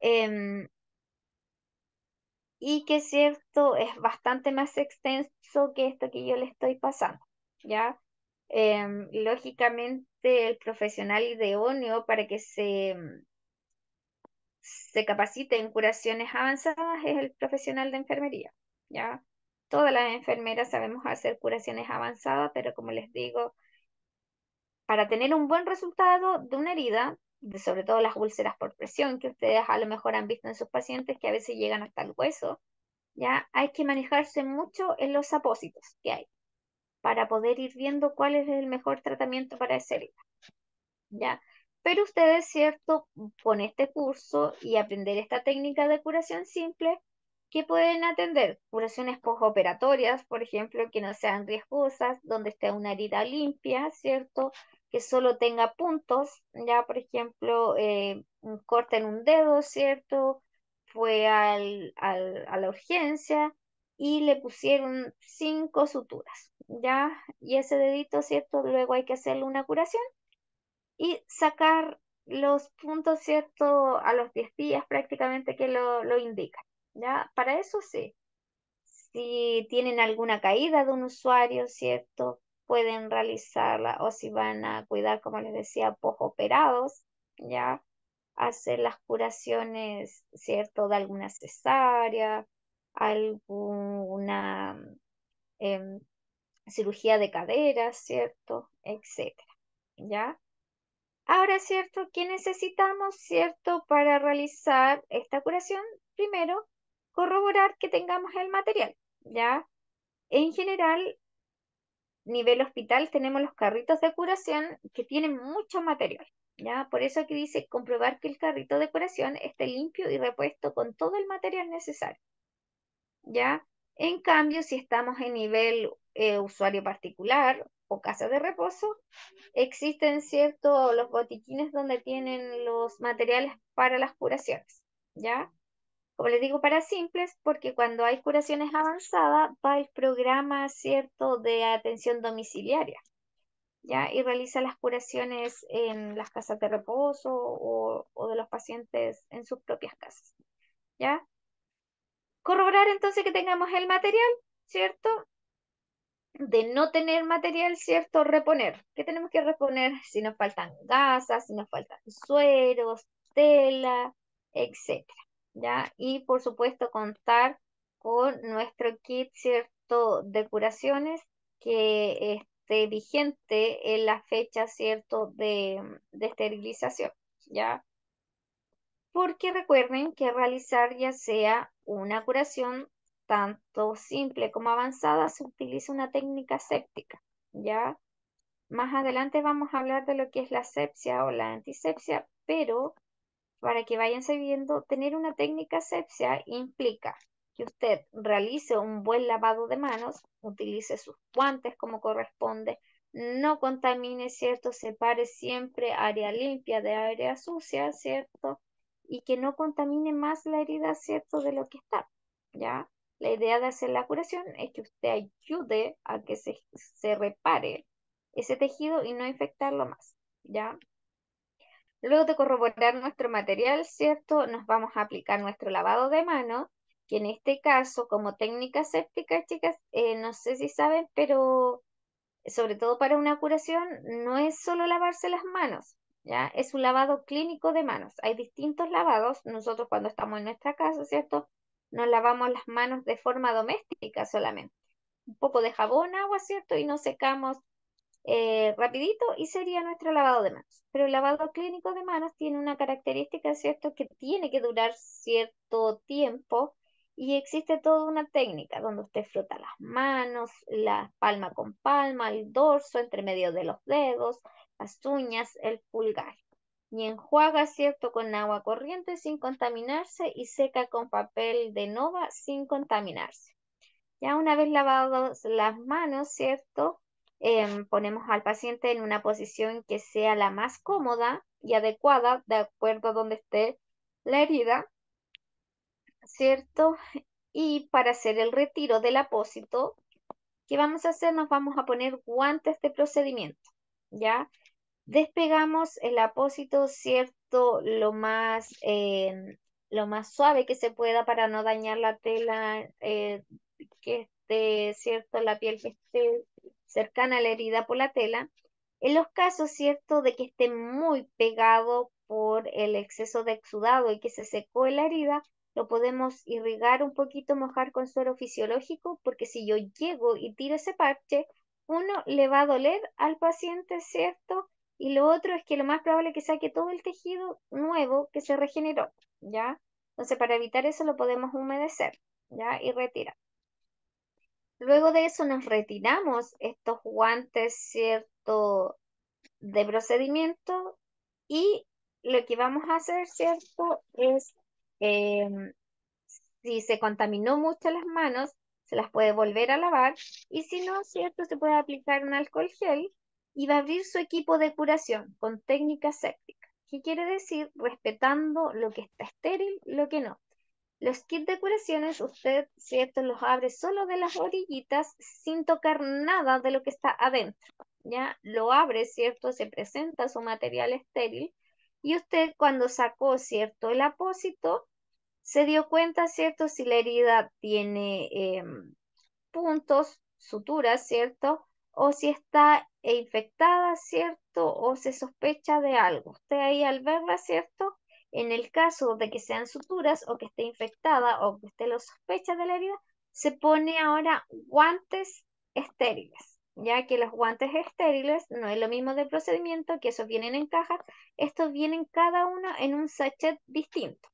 Em, y que es cierto, es bastante más extenso que esto que yo le estoy pasando, ¿ya? Lógicamente, el profesional idóneo para que se capacite en curaciones avanzadas es el profesional de enfermería, ¿ya? Todas las enfermeras sabemos hacer curaciones avanzadas, pero como les digo, para tener un buen resultado de una herida, sobre todo las úlceras por presión, que ustedes a lo mejor han visto en sus pacientes que a veces llegan hasta el hueso, ya hay que manejarse mucho en los apósitos que hay para poder ir viendo cuál es el mejor tratamiento para esa herida, ¿ya? Pero ustedes, ¿cierto? Con este curso y aprender esta técnica de curación simple, que pueden atender curaciones postoperatorias, por ejemplo, que no sean riesgosas, donde esté una herida limpia, ¿cierto? Que solo tenga puntos, ya, por ejemplo, un corte en un dedo, ¿cierto? Fue a la urgencia y le pusieron 5 suturas, ¿ya? Y ese dedito, ¿cierto? Luego hay que hacerle una curación y sacar los puntos, ¿cierto? A los 10 días prácticamente que lo indican, ¿ya? Para eso sí, si tienen alguna caída de un usuario, ¿cierto? Pueden realizarla, o si van a cuidar, como les decía, posoperados, ¿ya? Hacer las curaciones, ¿cierto? De alguna cesárea, alguna em, cirugía de cadera, ¿cierto? Etcétera, ¿ya? Ahora, ¿cierto? ¿Qué necesitamos, cierto, para realizar esta curación? Primero, corroborar que tengamos el material, ¿ya? En general, nivel hospital, tenemos los carritos de curación que tienen mucho material, ¿ya? Por eso aquí dice comprobar que el carrito de curación esté limpio y repuesto con todo el material necesario, ¿ya? En cambio, si estamos en nivel usuario particular o casa de reposo, existen ciertos los botiquines donde tienen los materiales para las curaciones, ¿ya? Como les digo, para simples, porque cuando hay curaciones avanzadas va el programa, ¿cierto?, de atención domiciliaria, ¿ya? Y realiza las curaciones en las casas de reposo o de los pacientes en sus propias casas, ¿ya? Corroborar entonces que tengamos el material, ¿cierto? De no tener material, ¿cierto? Reponer. ¿Qué tenemos que reponer? Si nos faltan gasas, si nos faltan sueros, tela, etcétera, ¿ya? Y por supuesto contar con nuestro kit, ¿cierto? De curaciones que esté vigente en la fecha, ¿cierto? De esterilización, ¿ya? Porque recuerden que realizar ya sea una curación tanto simple como avanzada se utiliza una técnica séptica, ¿ya? Más adelante vamos a hablar de lo que es la sepsia o la antisepsia, pero para que vayan sabiendo, tener una técnica sepsia implica que usted realice un buen lavado de manos, utilice sus guantes como corresponde, no contamine, ¿cierto? Separe siempre área limpia de área sucia, ¿cierto? Y que no contamine más la herida, ¿cierto? De lo que está, ¿ya? La idea de hacer la curación es que usted ayude a que se repare ese tejido y no infectarlo más, ¿ya? Luego de corroborar nuestro material, ¿cierto? Nos vamos a aplicar nuestro lavado de mano, que en este caso, como técnica séptica, chicas, no sé si saben, pero sobre todo para una curación, no es solo lavarse las manos, ¿ya? Es un lavado clínico de manos. Hay distintos lavados. Nosotros cuando estamos en nuestra casa, ¿cierto? Nos lavamos las manos de forma doméstica solamente. Un poco de jabón, agua, ¿cierto? Y nos secamos rapidito y sería nuestro lavado de manos. Pero el lavado clínico de manos tiene una característica, ¿cierto? Que tiene que durar cierto tiempo Y existe toda una técnica donde usted frota las manos, la palma con palma, el dorso, entre medio de los dedos, las uñas, el pulgar. Y enjuaga, ¿cierto?, con agua corriente sin contaminarse y seca con papel de nova sin contaminarse. Ya una vez lavadas las manos, ¿cierto? Ponemos al paciente en una posición que sea la más cómoda y adecuada de acuerdo a donde esté la herida, ¿cierto? Y para hacer el retiro del apósito, ¿qué vamos a hacer? Nos vamos a poner guantes de procedimiento, ¿ya? Despegamos el apósito, ¿cierto? Lo más suave que se pueda para no dañar la tela, que esté, ¿cierto? La piel que esté cercana a la herida por la tela. En los casos, ¿cierto?, de que esté muy pegado por el exceso de exudado y que se secó en la herida, lo podemos irrigar un poquito, mojar con suero fisiológico, porque si yo llego y tiro ese parche, uno, le va a doler al paciente, ¿cierto? Y lo otro es que lo más probable es que saque todo el tejido nuevo que se regeneró, ¿ya? Entonces, para evitar eso lo podemos humedecer, ¿ya? Y retirar. Luego de eso nos retiramos estos guantes, ¿cierto?, de procedimiento, y lo que vamos a hacer, ¿cierto?, es, em, si se contaminó mucho las manos, se las puede volver a lavar, y si no, ¿cierto?, se puede aplicar un alcohol gel y va a abrir su equipo de curación con técnica séptica. ¿Qué quiere decir? Respetando lo que está estéril, lo que no. Los kits de curaciones, usted, ¿cierto?, los abre solo de las orillitas sin tocar nada de lo que está adentro, ¿ya? Lo abre, ¿cierto? Se presenta su material estéril y usted cuando sacó, ¿cierto?, el apósito, se dio cuenta, ¿cierto?, si la herida tiene puntos, suturas, ¿cierto? O si está infectada, ¿cierto? O se sospecha de algo. Usted ahí al verla, ¿cierto? En el caso de que sean suturas o que esté infectada o que usted lo sospecha de la herida, se pone ahora guantes estériles, ya que los guantes estériles no es lo mismo de procedimiento, que esos vienen en cajas, estos vienen cada uno en un sachet distinto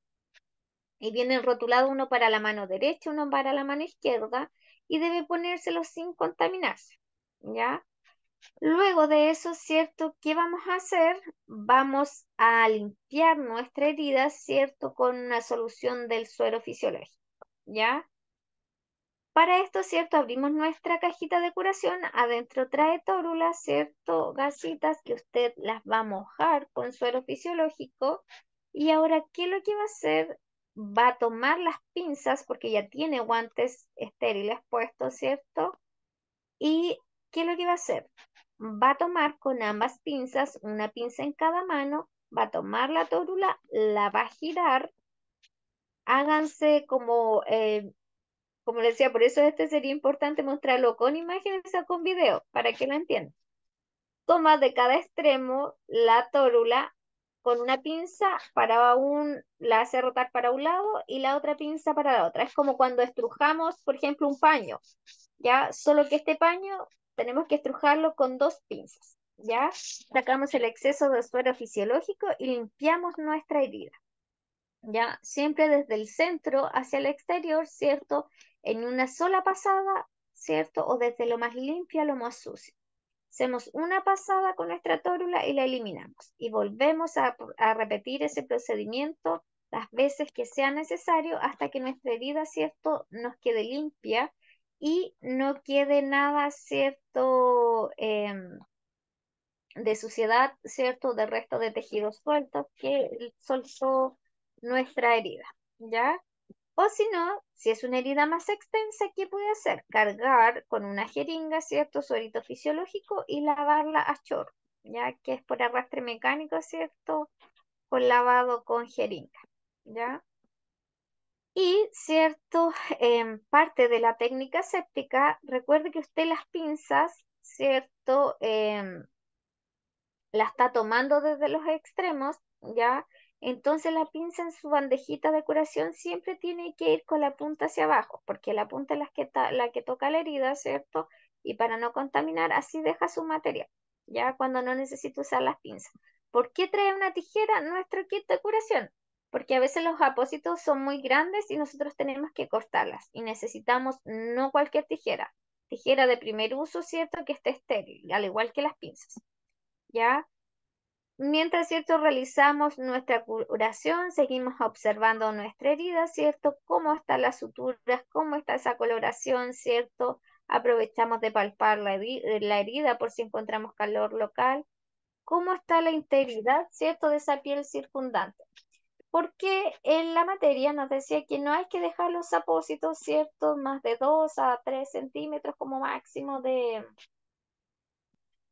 y vienen rotulados, uno para la mano derecha, uno para la mano izquierda, y debe ponérselo sin contaminarse, ¿ya? Luego de eso, ¿cierto? ¿Qué vamos a hacer? Vamos a limpiar nuestra herida, ¿cierto?, con una solución del suero fisiológico, ¿ya? Para esto, ¿cierto?, abrimos nuestra cajita de curación, adentro trae tórulas, ¿cierto?, gasitas que usted las va a mojar con suero fisiológico. Y ahora, ¿qué es lo que va a hacer? Va a tomar las pinzas, porque ya tiene guantes estériles puestos, ¿cierto? ¿Y qué es lo que va a hacer? Va a tomar con ambas pinzas, una pinza en cada mano, va a tomar la tórula, la va a girar, háganse como les decía, por eso este sería importante mostrarlo con imágenes o con video, para que lo entiendan. Toma de cada extremo la tórula con una pinza la hace rotar para un lado y la otra pinza para la otra. Es como cuando estrujamos, por ejemplo, un paño, ¿ya? Solo que este paño tenemos que estrujarlo con dos pinzas, ¿ya? Sacamos el exceso de suero fisiológico y limpiamos nuestra herida, ¿ya? Siempre desde el centro hacia el exterior, ¿cierto? En una sola pasada, ¿cierto? O desde lo más limpio a lo más sucio. Hacemos una pasada con nuestra tórula y la eliminamos. Y volvemos a repetir ese procedimiento las veces que sea necesario hasta que nuestra herida, ¿cierto?, nos quede limpia y no quede nada, ¿cierto?, de suciedad, ¿cierto?, de resto de tejidos sueltos que soltó nuestra herida, ¿ya? O si no, si es una herida más extensa, ¿qué puede hacer? Cargar con una jeringa, ¿cierto?, suerito fisiológico y lavarla a chorro, ya que es por arrastre mecánico, ¿cierto?, con lavado con jeringa, ¿ya? Y, ¿cierto?, en parte de la técnica séptica, recuerde que usted las pinzas, ¿cierto?, la está tomando desde los extremos, ¿ya? Entonces la pinza en su bandejita de curación siempre tiene que ir con la punta hacia abajo, porque la punta es la que toca la herida, ¿cierto? Y para no contaminar, así deja su material, ¿ya? Cuando no necesita usar las pinzas. ¿Por qué trae una tijera nuestro kit de curación? porque a veces los apósitos son muy grandes y nosotros tenemos que cortarlas y necesitamos no cualquier tijera, tijera de primer uso, ¿cierto? Que esté estéril, al igual que las pinzas, ¿ya? Mientras, ¿cierto? Realizamos nuestra curación, seguimos observando nuestra herida, ¿cierto? Cómo están las suturas, cómo está esa coloración, ¿cierto? Aprovechamos de palpar la herida por si encontramos calor local. ¿Cómo está la integridad, ¿cierto? De esa piel circundante. Porque en la materia nos decía que no hay que dejar los apósitos, ¿cierto? Más de 2 a 3 centímetros como máximo de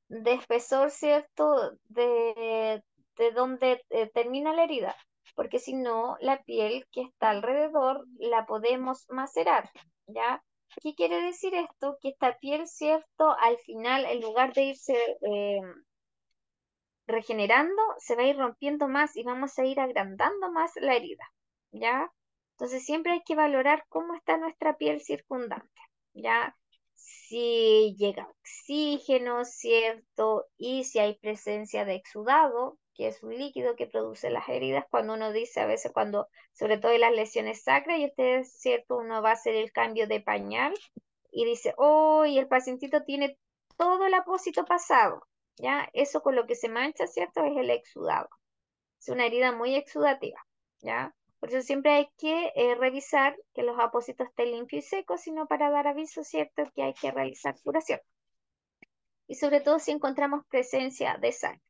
espesor, ¿cierto? De donde termina la herida, porque si no, la piel que está alrededor la podemos macerar, ¿ya? ¿Qué quiere decir esto? Que esta piel, ¿cierto? Al final, en lugar de irse regenerando, se va a ir rompiendo más y vamos a ir agrandando más la herida, ¿ya? Entonces siempre hay que valorar cómo está nuestra piel circundante, ¿ya? Si llega oxígeno, ¿cierto? Y si hay presencia de exudado, que es un líquido que produce las heridas, cuando uno dice a veces cuando, sobre todo en las lesiones sacras, y ustedes, ¿cierto? Uno va a hacer el cambio de pañal y dice, oh, y el pacientito tiene todo el apósito pasado, ¿ya? Eso con lo que se mancha, ¿cierto? Es el exudado. Es una herida muy exudativa, ¿ya? Por eso siempre hay que revisar que los apósitos estén limpios y secos, sino para dar aviso, ¿cierto? Que hay que realizar curación. Y sobre todo si encontramos presencia de sangre.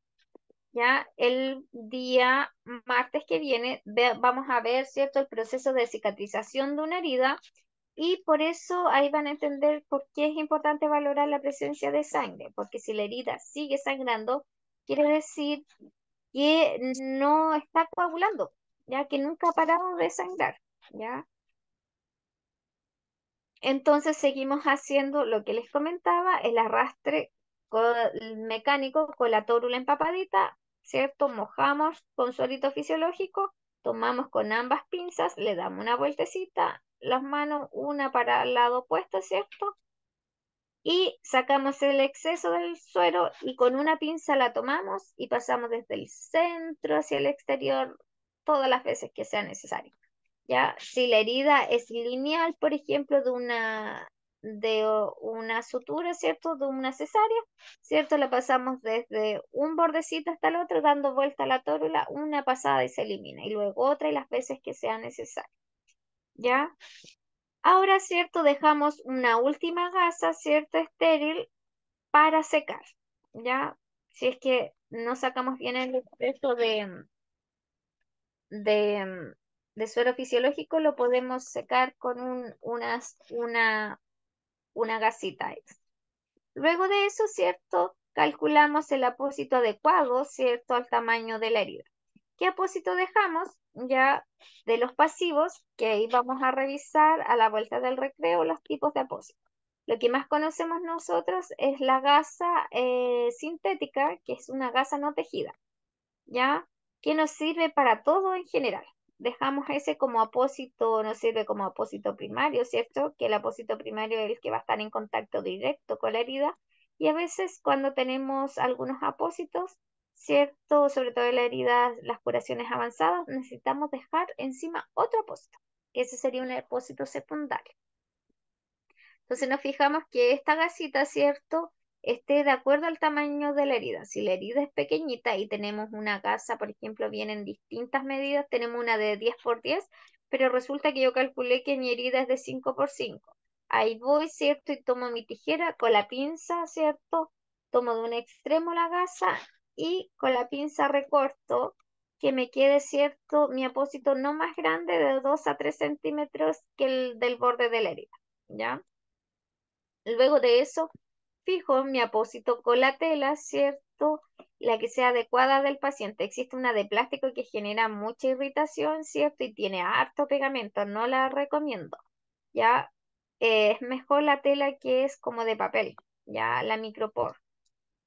Ya el día martes que viene vamos a ver, ¿cierto? El proceso de cicatrización de una herida y por eso ahí van a entender por qué es importante valorar la presencia de sangre, porque si la herida sigue sangrando, quiere decir que no está coagulando, ya que nunca ha parado de sangrar, ¿ya? Entonces seguimos haciendo lo que les comentaba, el arrastre mecánico con la tórula empapadita, ¿cierto? Mojamos con suelito fisiológico, tomamos con ambas pinzas, le damos una vueltecita, las manos una para el lado opuesto, ¿cierto? Y sacamos el exceso del suero y con una pinza la tomamos y pasamos desde el centro hacia el exterior todas las veces que sea necesario. ¿Ya? Si la herida es lineal, por ejemplo, de una sutura, ¿cierto? De una cesárea, ¿cierto? La pasamos desde un bordecito hasta el otro, dando vuelta a la tórula, una pasada y se elimina, y luego otra y las veces que sea necesario, ¿ya? Ahora, ¿cierto? Dejamos una última gasa, ¿cierto? Estéril para secar, ¿ya? Si es que no sacamos bien el exceso de, de suero fisiológico, lo podemos secar con una gasita extra. Luego de eso, ¿cierto? Calculamos el apósito adecuado, ¿cierto? Al tamaño de la herida. ¿Qué apósito dejamos? Ya de los pasivos, que ahí vamos a revisar a la vuelta del recreo los tipos de apósitos. Lo que más conocemos nosotros es la gasa sintética, que es una gasa no tejida, ¿ya? Que nos sirve para todo en general. Dejamos ese como apósito, nos sirve como apósito primario, ¿cierto? Que el apósito primario es el que va a estar en contacto directo con la herida. Y a veces cuando tenemos algunos apósitos, ¿cierto? Sobre todo en la herida, las curaciones avanzadas, necesitamos dejar encima otro apósito, que ese sería un apósito secundario. Entonces nos fijamos que esta gasita, ¿cierto? Esté de acuerdo al tamaño de la herida. Si la herida es pequeñita y tenemos una gasa, por ejemplo, vienen distintas medidas, tenemos una de 10 por 10, pero resulta que yo calculé que mi herida es de 5 por 5. Ahí voy, ¿cierto? Y tomo mi tijera con la pinza, ¿cierto? Tomo de un extremo la gasa y con la pinza recorto que me quede, ¿cierto? Mi apósito no más grande de 2 a 3 centímetros que el del borde de la herida, ¿ya? Luego de eso, fijo mi apósito con la tela, ¿cierto? La que sea adecuada del paciente. Existe una de plástico que genera mucha irritación, ¿cierto? Y tiene harto pegamento, no la recomiendo. Ya es mejor la tela que es como de papel, ya la micropor.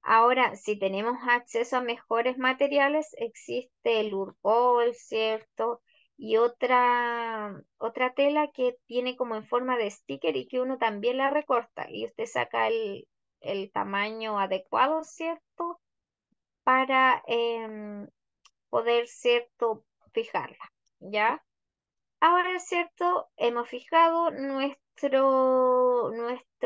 Ahora, si tenemos acceso a mejores materiales, existe el Urpol, ¿cierto? Y otra tela que tiene como en forma de sticker y que uno también la recorta y usted saca el tamaño adecuado, ¿cierto? Para poder, ¿cierto? Fijarla. ¿ya? Ahora, ¿cierto? Hemos fijado nuestro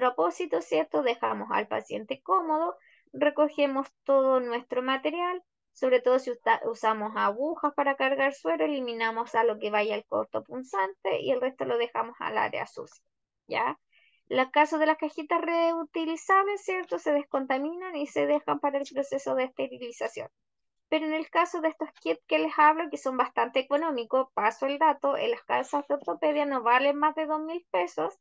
apósito, ¿cierto? Dejamos al paciente cómodo, recogemos todo nuestro material, sobre todo si usamos agujas para cargar suero, eliminamos a lo que vaya al corto punzante y el resto lo dejamos al área sucia, ¿ya? Los casos de las cajitas reutilizables, ¿cierto? Se descontaminan y se dejan para el proceso de esterilización. Pero en el caso de estos kits que les hablo, que son bastante económicos, paso el dato, en las casas de ortopedia no valen más de 2.000 pesos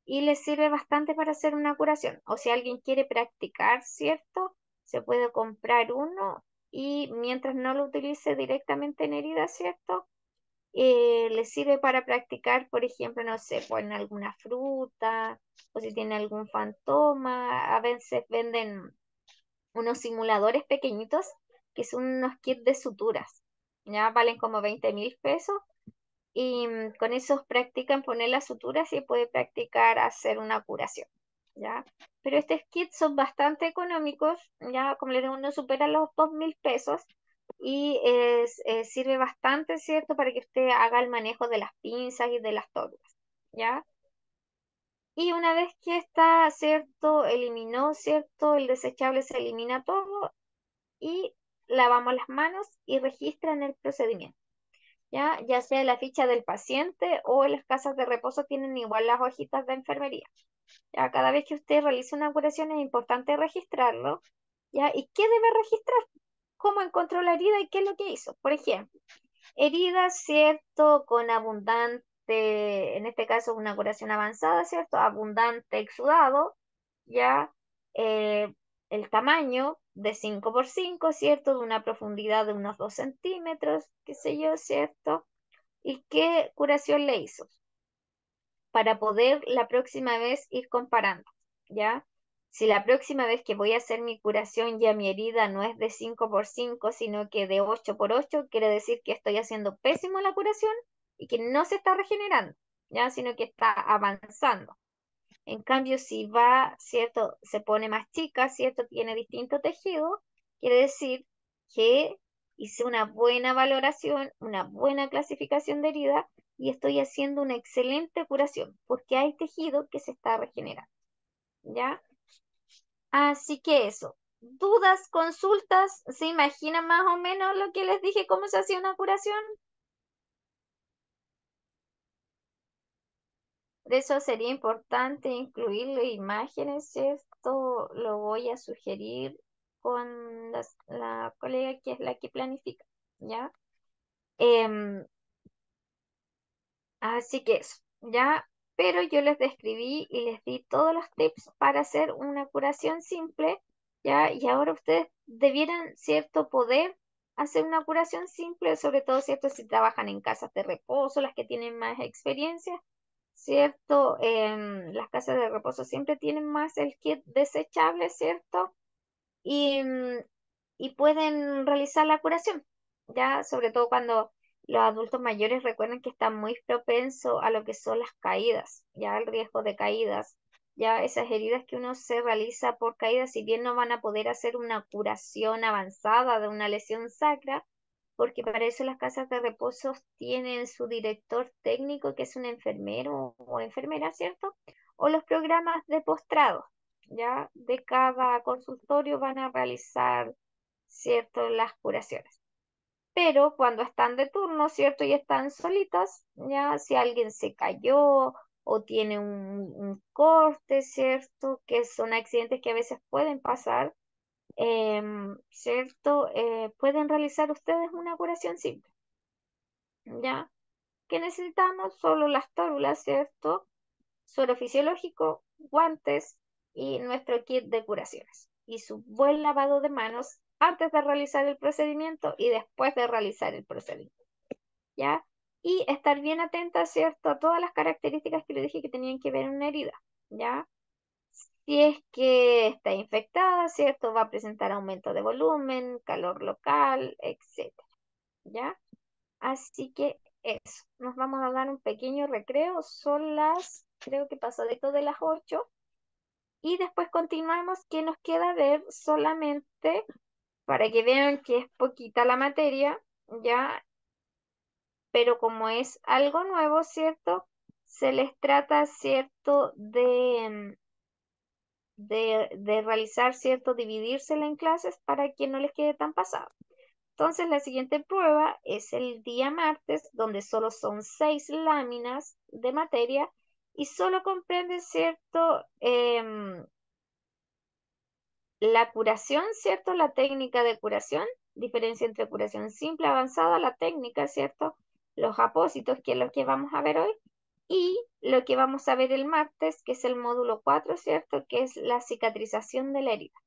y les sirve bastante para hacer una curación. O si alguien quiere practicar, ¿cierto? Se puede comprar uno y mientras no lo utilice directamente en heridas, ¿cierto? Les sirve para practicar, por ejemplo, no sé, ponen alguna fruta o si tiene algún fantoma. A veces venden unos simuladores pequeñitos que son unos kits de suturas. Ya valen como 20.000 pesos y con esos practican poner las suturas y puede practicar hacer una curación. ¿Ya? Pero estos kits son bastante económicos, ya como les digo, no supera los 2.000 pesos y sirve bastante, ¿cierto? Para que usted haga el manejo de las pinzas y de las torres, ¿ya? Y una vez que está, ¿cierto? Eliminó, ¿cierto? El desechable se elimina todo y lavamos las manos y registran el procedimiento. Ya sea en la ficha del paciente o en las casas de reposo tienen igual las hojitas de enfermería. Ya cada vez que usted realiza una curación es importante registrarlo. ¿Ya? ¿Y qué debe registrar? ¿Cómo encontró la herida y qué es lo que hizo? Por ejemplo, heridas, ¿cierto? Con abundante, en este caso una curación avanzada, ¿cierto? Abundante exudado, ¿ya? Eh, el tamaño de 5 por 5, ¿cierto? De una profundidad de unos 2 centímetros, qué sé yo, ¿cierto? ¿Y qué curación le hizo? Para poder la próxima vez ir comparando, ¿ya? Si la próxima vez que voy a hacer mi curación ya mi herida no es de 5 por 5 sino que de 8 por 8, quiere decir que estoy haciendo pésimo la curación y que no se está regenerando, ¿ya? Sino que está avanzando. En cambio, si va, ¿cierto? Se pone más chica, ¿cierto? Tiene distinto tejido, quiere decir que hice una buena valoración, una buena clasificación de herida y estoy haciendo una excelente curación porque hay tejido que se está regenerando, ¿ya? Así que eso. ¿Dudas, consultas? ¿Se imaginan más o menos lo que les dije, cómo se hacía una curación? Por eso sería importante incluirle imágenes. Esto lo voy a sugerir con la colega que es la que planifica, ¿ya? Em, Así que eso, ¿ya? Pero yo les describí y les di todos los tips para hacer una curación simple, ¿ya? Y ahora ustedes debieran, ¿cierto?, poder hacer una curación simple, sobre todo, ¿cierto?, si trabajan en casas de reposo, las que tienen más experiencia, ¿cierto? Las casas de reposo siempre tienen más el kit desechable, ¿cierto? Y, y pueden realizar la curación, ¿ya? Sobre todo cuando los adultos mayores recuerden que están muy propensos a lo que son las caídas, ya el riesgo de caídas, ya esas heridas que uno se realiza por caídas, si bien no van a poder hacer una curación avanzada de una lesión sacra, porque para eso las casas de reposo tienen su director técnico, que es un enfermero o enfermera, ¿cierto? O los programas de postrado, ¿ya? De cada consultorio van a realizar, ¿cierto? Las curaciones. Pero cuando están de turno, ¿cierto? Y están solitas, ya si alguien se cayó o tiene un corte, ¿cierto? Que son accidentes que a veces pueden pasar, ¿cierto? Pueden realizar ustedes una curación simple, ¿ya? Que necesitamos solo las tórulas, ¿cierto? Suero fisiológico, guantes y nuestro kit de curaciones. Y su buen lavado de manos antes de realizar el procedimiento y después de realizar el procedimiento, ¿ya? Y estar bien atenta, ¿cierto? A todas las características que le dije que tenían que ver en una herida, ¿ya? Si es que está infectada, ¿cierto? Va a presentar aumento de volumen, calor local, etcétera, ¿ya? Así que eso, nos vamos a dar un pequeño recreo, son las, creo que pasadito de las 8, y después continuamos, que nos queda ver solamente, para que vean que es poquita la materia, ya pero como es algo nuevo, ¿cierto? Se les trata, ¿cierto? De realizar, ¿cierto? Dividírsela en clases para que no les quede tan pasado. Entonces, la siguiente prueba es el día martes, donde solo son 6 láminas de materia y solo comprende, ¿cierto? La curación, ¿cierto? La técnica de curación, diferencia entre curación simple, avanzada, la técnica, ¿cierto? Los apósitos, que es lo que vamos a ver hoy, y lo que vamos a ver el martes, que es el módulo 4, ¿cierto? Que es la cicatrización de la herida,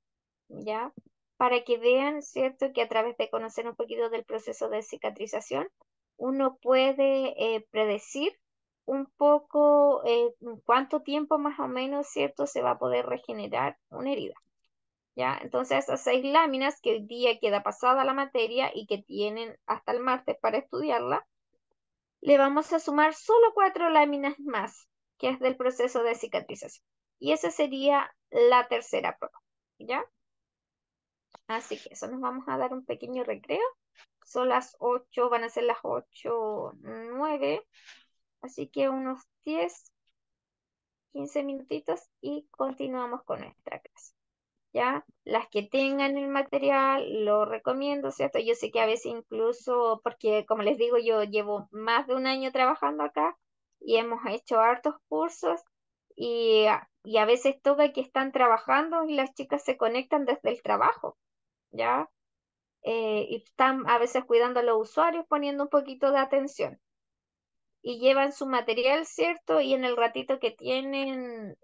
¿ya? Para que vean, ¿cierto? Que a través de conocer un poquito del proceso de cicatrización, uno puede predecir un poco cuánto tiempo más o menos, ¿cierto? Se va a poder regenerar una herida. ¿Ya? Entonces, esas 6 láminas que hoy día queda pasada la materia y que tienen hasta el martes para estudiarla, le vamos a sumar solo 4 láminas más, que es del proceso de cicatrización. Y esa sería la tercera prueba, ¿ya? Así que eso, nos vamos a dar un pequeño recreo. Son las 8, van a ser las 8:09, así que unos 10, 15 minutitos y continuamos con nuestra clase. ¿Ya? Las que tengan el material, lo recomiendo, ¿cierto? Yo sé que a veces incluso, porque como les digo, yo llevo más de un año trabajando acá y hemos hecho hartos cursos y a veces toca que están trabajando y las chicas se conectan desde el trabajo, ¿ya? Y están a veces cuidando a los usuarios, poniendo un poquito de atención y llevan su material, ¿cierto? Y en el ratito que tienen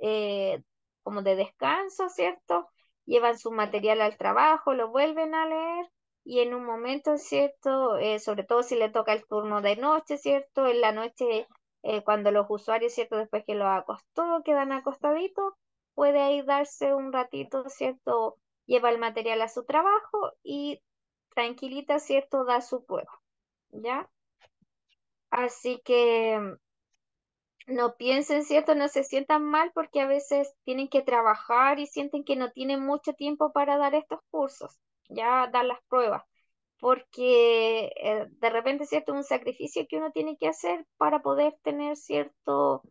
como de descanso, ¿cierto? Llevan su material al trabajo, lo vuelven a leer y en un momento, ¿cierto? Sobre todo si le toca el turno de noche, ¿cierto? En la noche, cuando los usuarios, ¿cierto? Después que los acostó, quedan acostaditos, puede ahí darse un ratito, ¿cierto? Lleva el material a su trabajo y tranquilita, ¿cierto? Da su prueba, ¿ya? Así que no piensen, ¿cierto? No se sientan mal porque a veces tienen que trabajar y sienten que no tienen mucho tiempo para dar estos cursos, ya dar las pruebas, porque de repente, ¿cierto? Un sacrificio que uno tiene que hacer para poder tener cierto,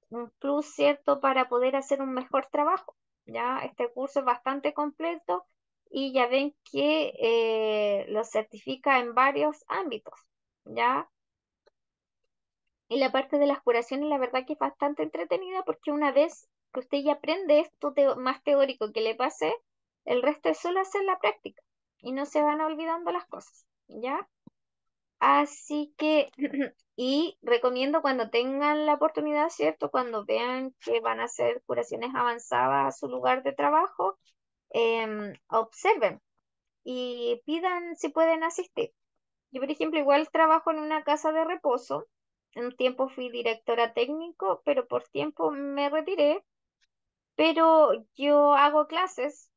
un plus, ¿cierto? Para poder hacer un mejor trabajo, ya este curso es bastante completo y ya ven que lo certifica en varios ámbitos, ¿ya? Y la parte de las curaciones, la verdad que es bastante entretenida porque una vez que usted ya aprende esto más teórico que le pasé, el resto es solo hacer la práctica y no se van olvidando las cosas, ¿ya? Así que, y recomiendo cuando tengan la oportunidad, ¿cierto? Cuando vean que van a hacer curaciones avanzadas a su lugar de trabajo, observen y pidan si pueden asistir. Yo, por ejemplo, igual trabajo en una casa de reposo. En un tiempo fui directora técnico, pero por tiempo me retiré. Pero yo hago clases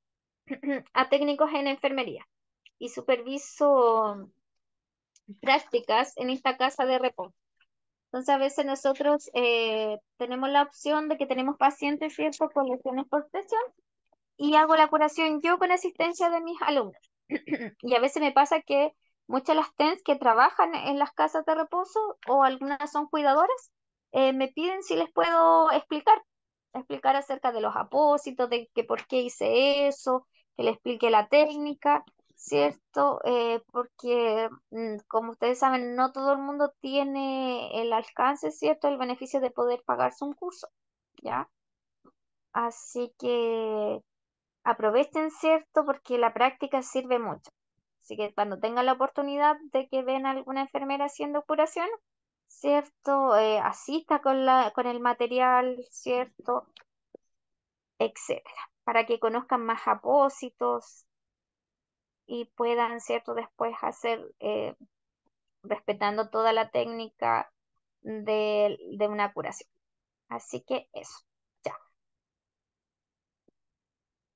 a técnicos en enfermería y superviso prácticas en esta casa de reposo. Entonces, a veces nosotros tenemos la opción de que tenemos pacientes, ¿cierto?, con lesiones por presión y hago la curación yo con asistencia de mis alumnos. Y a veces me pasa que muchas de las TENS que trabajan en las casas de reposo o algunas son cuidadoras, me piden si les puedo explicar acerca de los apósitos, de que por qué hice eso, que le explique la técnica, ¿cierto? Porque, como ustedes saben, no todo el mundo tiene el alcance, ¿cierto? El beneficio de poder pagarse un curso, ¿ya? Así que aprovechen, ¿cierto? Porque la práctica sirve mucho. Así que cuando tengan la oportunidad de que ven a alguna enfermera haciendo curación, ¿cierto? Asista con el material, ¿cierto? Etcétera, para que conozcan más apósitos y puedan, ¿cierto? Después hacer, respetando toda la técnica de una curación. Así que eso, ya.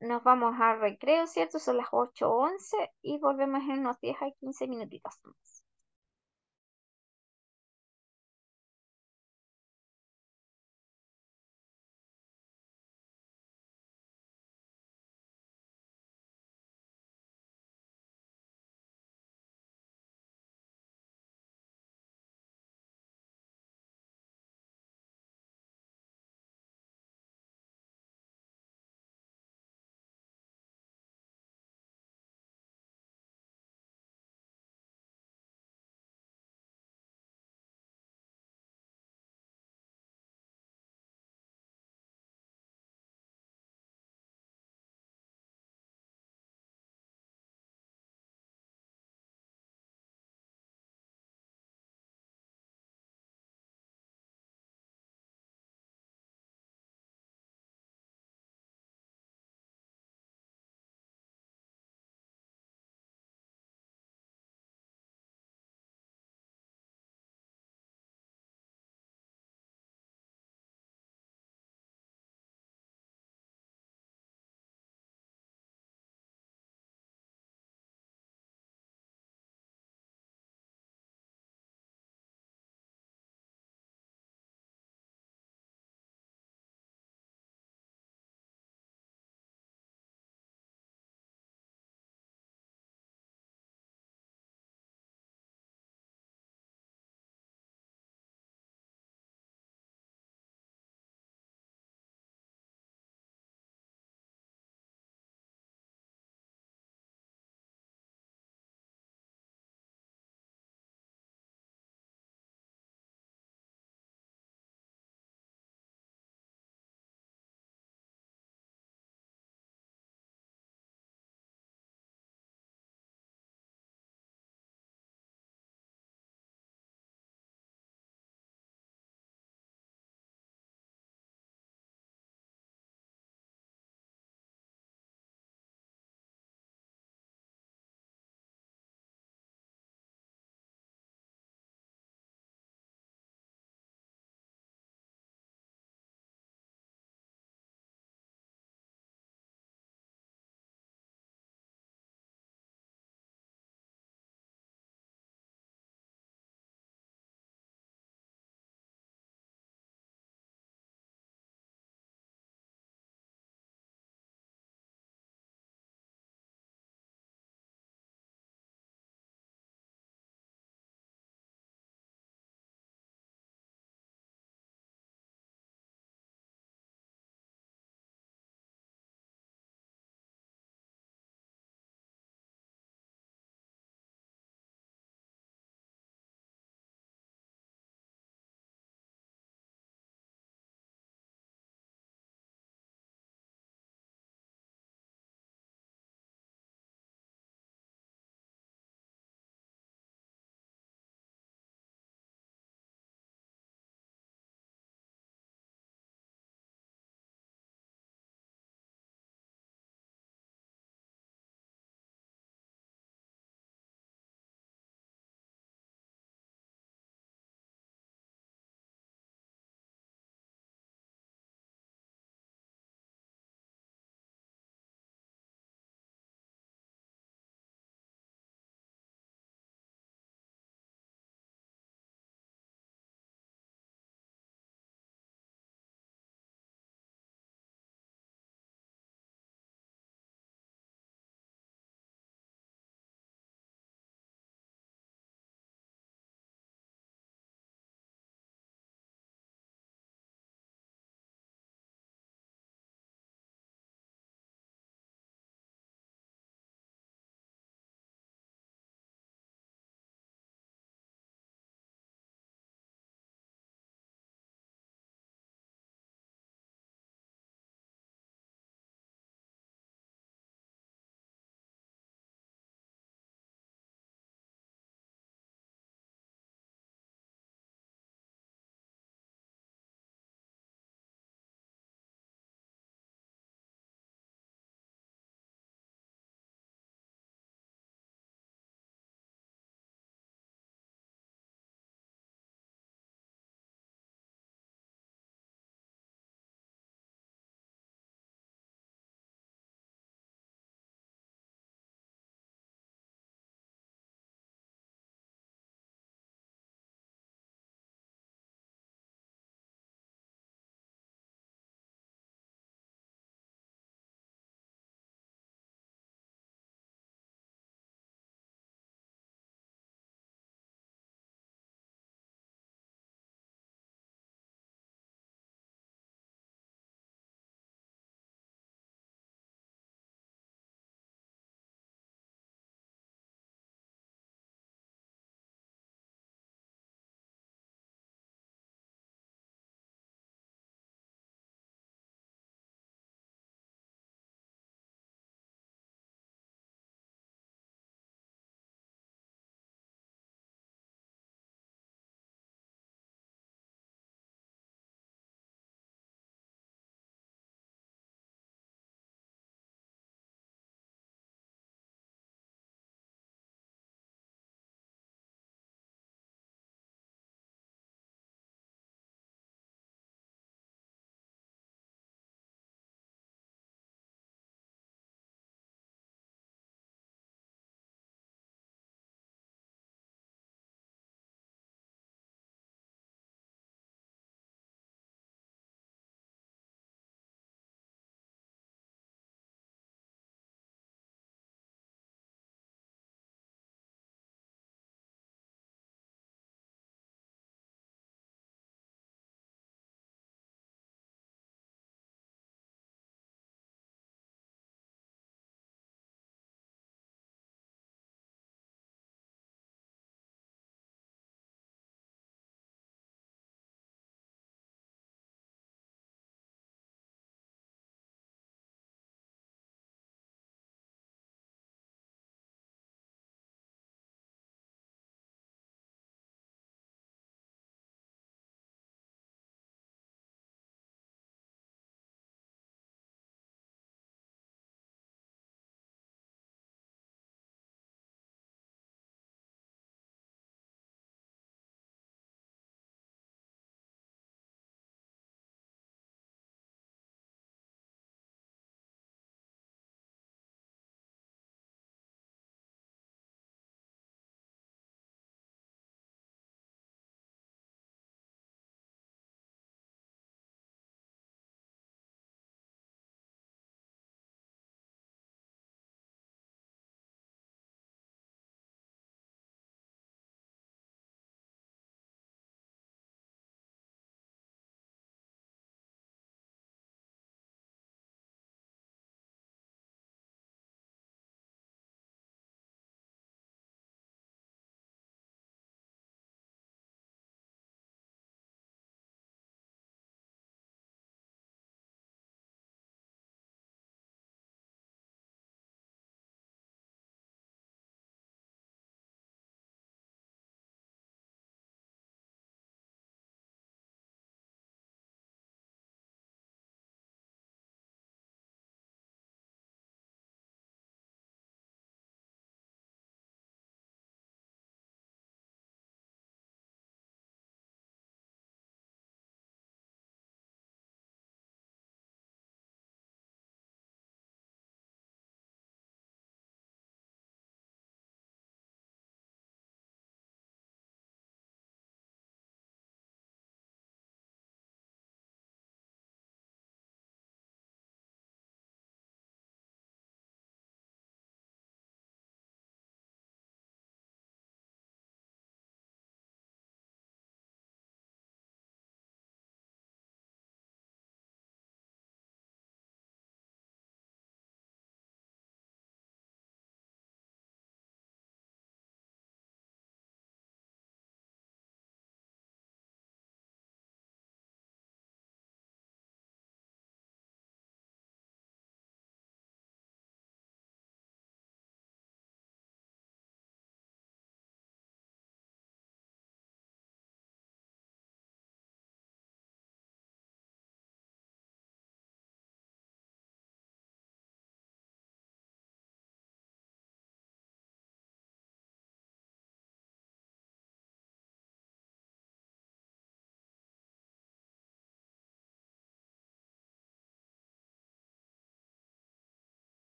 Nos vamos a recreo, ¿cierto? Son las 8:11 y volvemos en unos 10 a 15 minutitos más.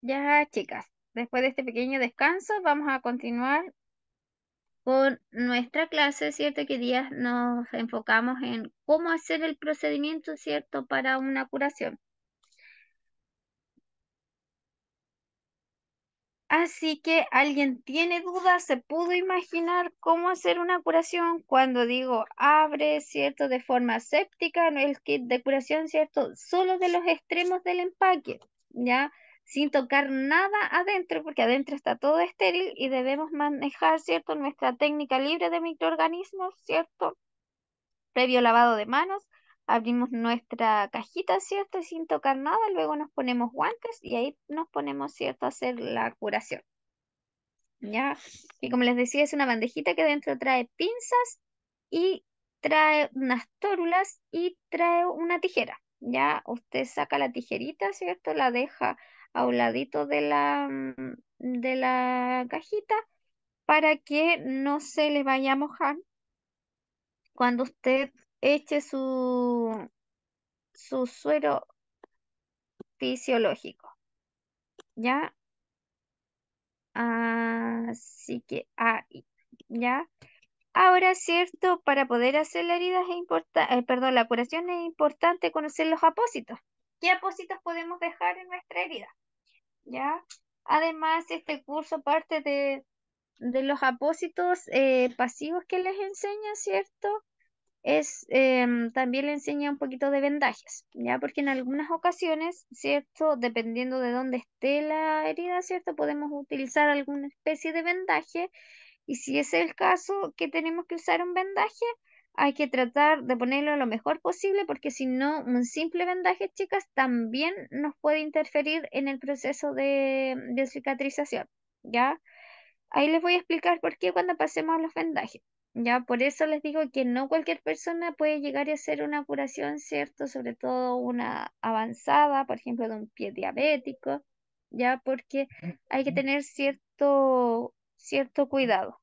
Ya, chicas, después de este pequeño descanso, vamos a continuar con nuestra clase, ¿cierto? Que día nos enfocamos en cómo hacer el procedimiento, ¿cierto? Para una curación. Así que, ¿alguien tiene dudas? ¿Se pudo imaginar cómo hacer una curación? Cuando digo abre, ¿cierto? De forma séptica, no el kit de curación, ¿cierto? Solo de los extremos del empaque, ¿ya? Sin tocar nada adentro, porque adentro está todo estéril y debemos manejar, ¿cierto? Nuestra técnica libre de microorganismos, ¿cierto? Previo lavado de manos, abrimos nuestra cajita, ¿cierto? Y sin tocar nada, luego nos ponemos guantes y ahí nos ponemos, ¿cierto? A hacer la curación. ¿Ya? Y como les decía, es una bandejita que dentro trae pinzas y trae unas tórulas y trae una tijera. Ya, usted saca la tijerita, ¿cierto? La deja a un ladito de la cajita para que no se le vaya a mojar cuando usted eche su suero fisiológico. ¿Ya? Así que ahí. ¿Ya? Ahora, cierto, para poder hacer la herida es importante, perdón, la curación es importante conocer los apósitos. ¿Qué apósitos podemos dejar en nuestra herida? ¿Ya? Además, este curso parte de los apósitos pasivos que les enseña, ¿cierto? También le enseña un poquito de vendajes, ¿ya? Porque en algunas ocasiones, ¿cierto? Dependiendo de dónde esté la herida, ¿cierto? Podemos utilizar alguna especie de vendaje y si es el caso que tenemos que usar un vendaje, hay que tratar de ponerlo lo mejor posible porque si no, un simple vendaje, chicas, también nos puede interferir en el proceso de cicatrización, ¿ya? Ahí les voy a explicar por qué cuando pasemos a los vendajes. Ya, por eso les digo que no cualquier persona puede llegar a hacer una curación, ¿cierto? Sobre todo una avanzada, por ejemplo, de un pie diabético, ya, porque hay que tener cierto cuidado,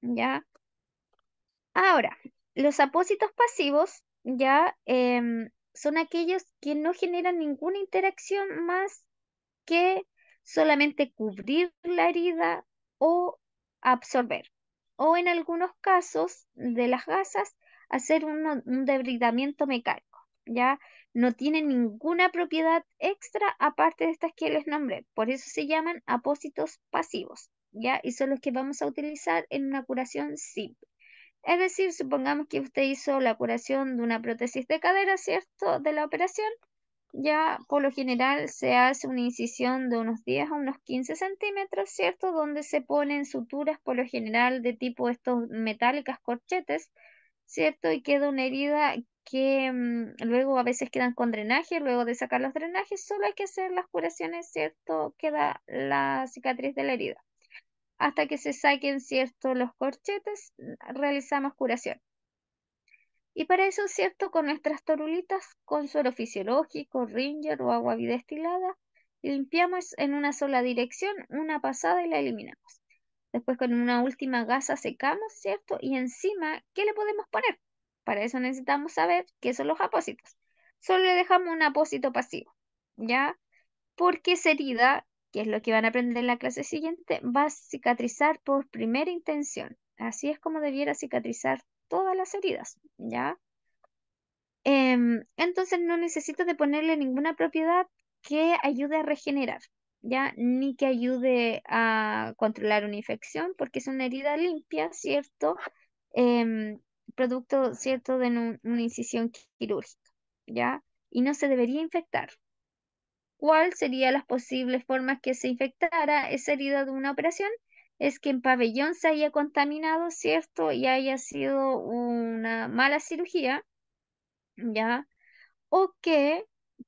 ¿ya? Ahora, los apósitos pasivos, ya, son aquellos que no generan ninguna interacción más que solamente cubrir la herida o absorber. O en algunos casos de las gasas, hacer un debridamiento mecánico. Ya no tienen ninguna propiedad extra aparte de estas que les nombré. Por eso se llaman apósitos pasivos. ¿Ya? Y son los que vamos a utilizar en una curación simple. Es decir, supongamos que usted hizo la curación de una prótesis de cadera, ¿cierto? De la operación ya por lo general se hace una incisión de unos 10 a unos 15 centímetros, ¿cierto? Donde se ponen suturas por lo general de tipo estos metálicas corchetes, ¿cierto? Y queda una herida que luego a veces quedan con drenaje, luego de sacar los drenajes solo hay que hacer las curaciones, ¿cierto? Queda la cicatriz de la herida. Hasta que se saquen, ¿cierto? Los corchetes, realizamos curación. Y para eso, ¿cierto? Con nuestras torulitas, con suero fisiológico, Ringer o agua bidestilada, limpiamos en una sola dirección una pasada y la eliminamos. Después con una última gasa secamos, ¿cierto? Y encima, ¿qué le podemos poner? Para eso necesitamos saber qué son los apósitos. Solo le dejamos un apósito pasivo, ¿ya? Porque esa herida, que es lo que van a aprender en la clase siguiente, va a cicatrizar por primera intención. Así es como debiera cicatrizar todas las heridas, ¿ya? Entonces no necesito de ponerle ninguna propiedad que ayude a regenerar, ¿ya? Ni que ayude a controlar una infección, porque es una herida limpia, ¿cierto? Em, Producto, ¿cierto? De una incisión quirúrgica, ¿ya? Y no se debería infectar. ¿Cuál serían las posibles formas que se infectara esa herida de una operación? Es que en pabellón se haya contaminado, ¿cierto? Y haya sido una mala cirugía, ¿ya? O que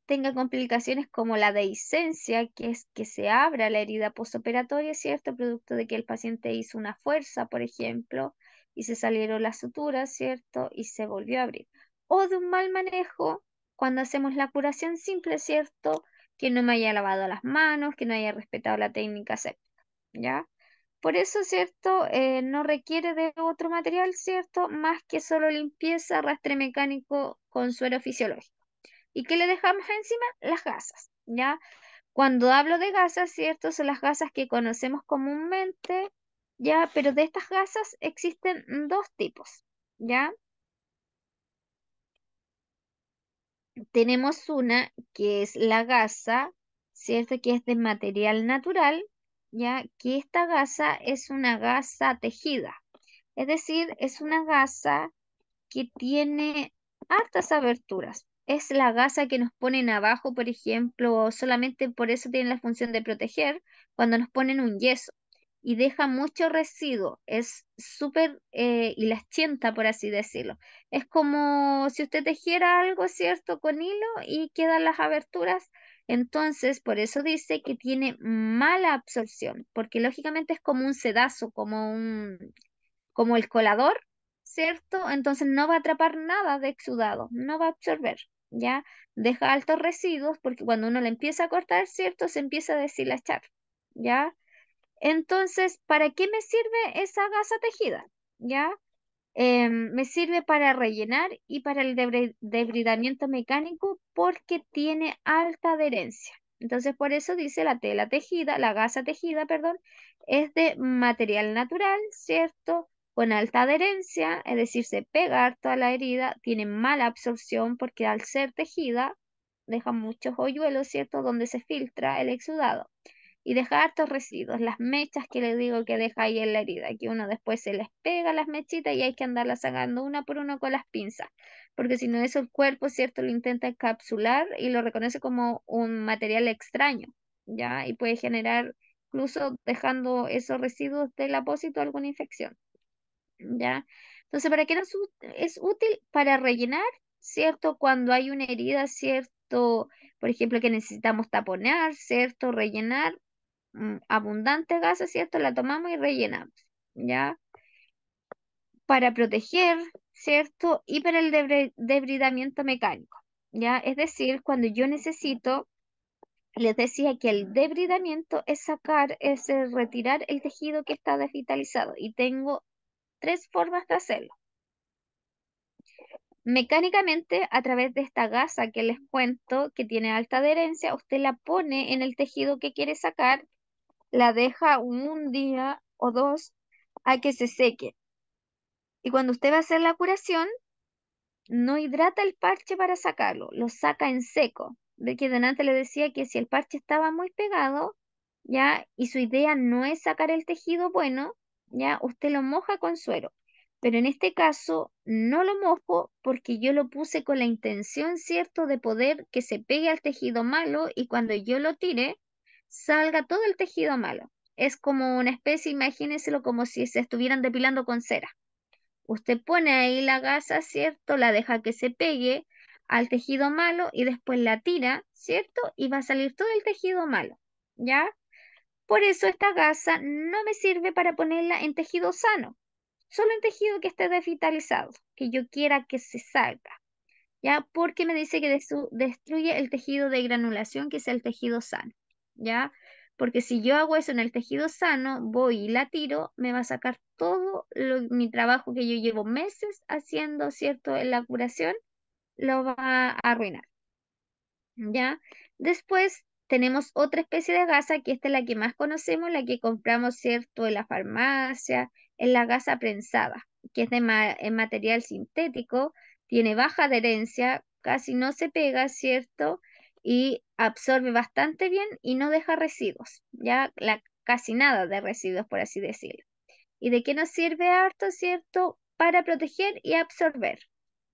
tenga complicaciones como la dehiscencia, que es que se abra la herida postoperatoria, ¿cierto? Producto de que el paciente hizo una fuerza, por ejemplo, y se salieron las suturas, ¿cierto? Y se volvió a abrir. O de un mal manejo, cuando hacemos la curación simple, ¿cierto? Que no me haya lavado las manos, que no haya respetado la técnica séptica, ¿ya? Por eso, ¿cierto? No requiere de otro material, ¿cierto? Más que solo limpieza, arrastre mecánico con suero fisiológico. ¿Y qué le dejamos encima? Las gasas, ¿ya? Cuando hablo de gasas, ¿cierto? Son las gasas que conocemos comúnmente, ¿ya? Pero de estas gasas existen dos tipos, ¿ya? Tenemos una que es la gasa, ¿cierto? Que es de material natural, ¿ya? Que esta gasa es una gasa tejida, es decir, es una gasa que tiene hartas aberturas. Es la gasa que nos ponen abajo, por ejemplo, solamente por eso tiene la función de proteger cuando nos ponen un yeso y deja mucho residuo. Es súper y las chienta, por así decirlo. Es como si usted tejiera algo, ¿cierto? Con hilo y quedan las aberturas. Entonces, por eso dice que tiene mala absorción, porque lógicamente es como un sedazo, como el colador, ¿cierto? Entonces no va a atrapar nada de exudado, no va a absorber, ¿ya? Deja altos residuos porque cuando uno le empieza a cortar, ¿cierto? Se empieza a deshilachar, ¿ya? Entonces, ¿para qué me sirve esa gasa tejida? ¿Ya? Me sirve para rellenar y para el debridamiento mecánico porque tiene alta adherencia. Entonces, por eso dice la tela tejida, la gasa tejida, perdón, es de material natural, ¿cierto? Con alta adherencia, es decir, se pega harto a la herida, tiene mala absorción porque al ser tejida deja muchos hoyuelos, ¿cierto? Donde se filtra el exudado y deja hartos residuos, las mechas que le digo que deja ahí en la herida, que uno después se les pega las mechitas y hay que andarlas sacando una por una con las pinzas, porque si no eso el cuerpo, ¿cierto? Lo intenta encapsular y lo reconoce como un material extraño, ¿ya? Y puede generar, incluso dejando esos residuos del apósito, alguna infección, ¿ya? Entonces, ¿para qué es útil? Para rellenar, ¿cierto? Cuando hay una herida, ¿cierto? Por ejemplo, que necesitamos taponar, ¿cierto? Rellenar abundante gasa, ¿cierto? La tomamos y rellenamos, ¿ya? Para proteger, ¿cierto? Y para el debridamiento mecánico, ¿ya? Es decir, cuando yo necesito, les decía que el debridamiento es sacar, es retirar el tejido que está desvitalizado y tengo tres formas de hacerlo. Mecánicamente, a través de esta gasa que les cuento, que tiene alta adherencia, usted la pone en el tejido que quiere sacar, la deja un día o dos a que se seque. Y cuando usted va a hacer la curación, no hidrata el parche para sacarlo, lo saca en seco. De que delante le decía que si el parche estaba muy pegado, ya, y su idea no es sacar el tejido bueno, ya, usted lo moja con suero. Pero en este caso no lo mojo porque yo lo puse con la intención, ¿cierto?, de poder que se pegue al tejido malo y cuando yo lo tire, salga todo el tejido malo. Es como una especie, imagínenselo como si se estuvieran depilando con cera. Usted pone ahí la gasa, ¿cierto? La deja que se pegue al tejido malo y después la tira, ¿cierto? Y va a salir todo el tejido malo, ¿ya? Por eso esta gasa no me sirve para ponerla en tejido sano, solo en tejido que esté desvitalizado, que yo quiera que se salga, ¿ya? Porque me dice que destruye el tejido de granulación, que es el tejido sano, ¿ya? Porque si yo hago eso en el tejido sano, voy y la tiro, me va a sacar todo mi trabajo que yo llevo meses haciendo, ¿cierto? En la curación, lo va a arruinar, ¿ya? Después tenemos otra especie de gasa, que esta es la que más conocemos, la que compramos, ¿cierto? En la farmacia, es la gasa prensada, que es de material sintético, tiene baja adherencia, casi no se pega, ¿cierto? Y absorbe bastante bien y no deja residuos, ¿ya? Casi nada de residuos, por así decirlo. ¿Y de qué nos sirve harto, cierto? Para proteger y absorber.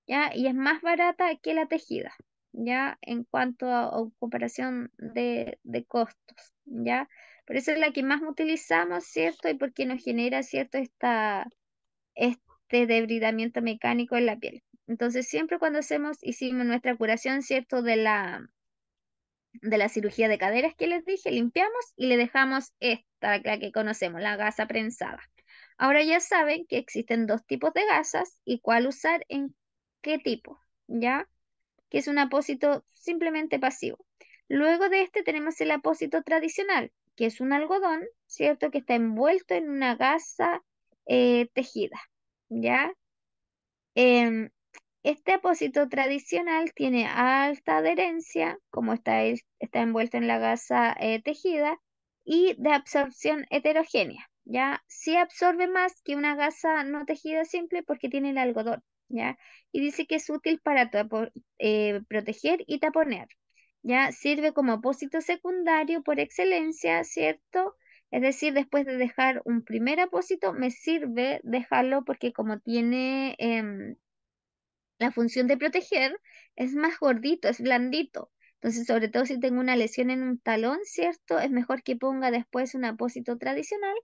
¿Ya? Y es más barata que la tejida, ¿ya? En cuanto a comparación de costos, ¿ya? Por eso es la que más utilizamos, ¿cierto? Y porque nos genera, ¿cierto? Este debridamiento mecánico en la piel. Entonces, siempre cuando hicimos nuestra curación, ¿cierto? De la cirugía de caderas que les dije, limpiamos y le dejamos esta, la que conocemos, la gasa prensada. Ahora ya saben que existen dos tipos de gasas y cuál usar en qué tipo, ¿ya? Que es un apósito simplemente pasivo. Luego de este tenemos el apósito tradicional, que es un algodón, ¿cierto? Que está envuelto en una gasa tejida, ¿ya? Em, Este apósito tradicional tiene alta adherencia, como está envuelto en la gasa tejida, y de absorción heterogénea, ¿ya? Sí absorbe más que una gasa no tejida simple porque tiene el algodón, ¿ya? Y dice que es útil para proteger y taponear, ¿ya? Sirve como apósito secundario por excelencia, ¿cierto? Es decir, después de dejar un primer apósito, me sirve dejarlo porque como tiene la función de proteger, es más gordito, es blandito. Entonces, sobre todo si tengo una lesión en un talón, ¿cierto? Es mejor que ponga después un apósito tradicional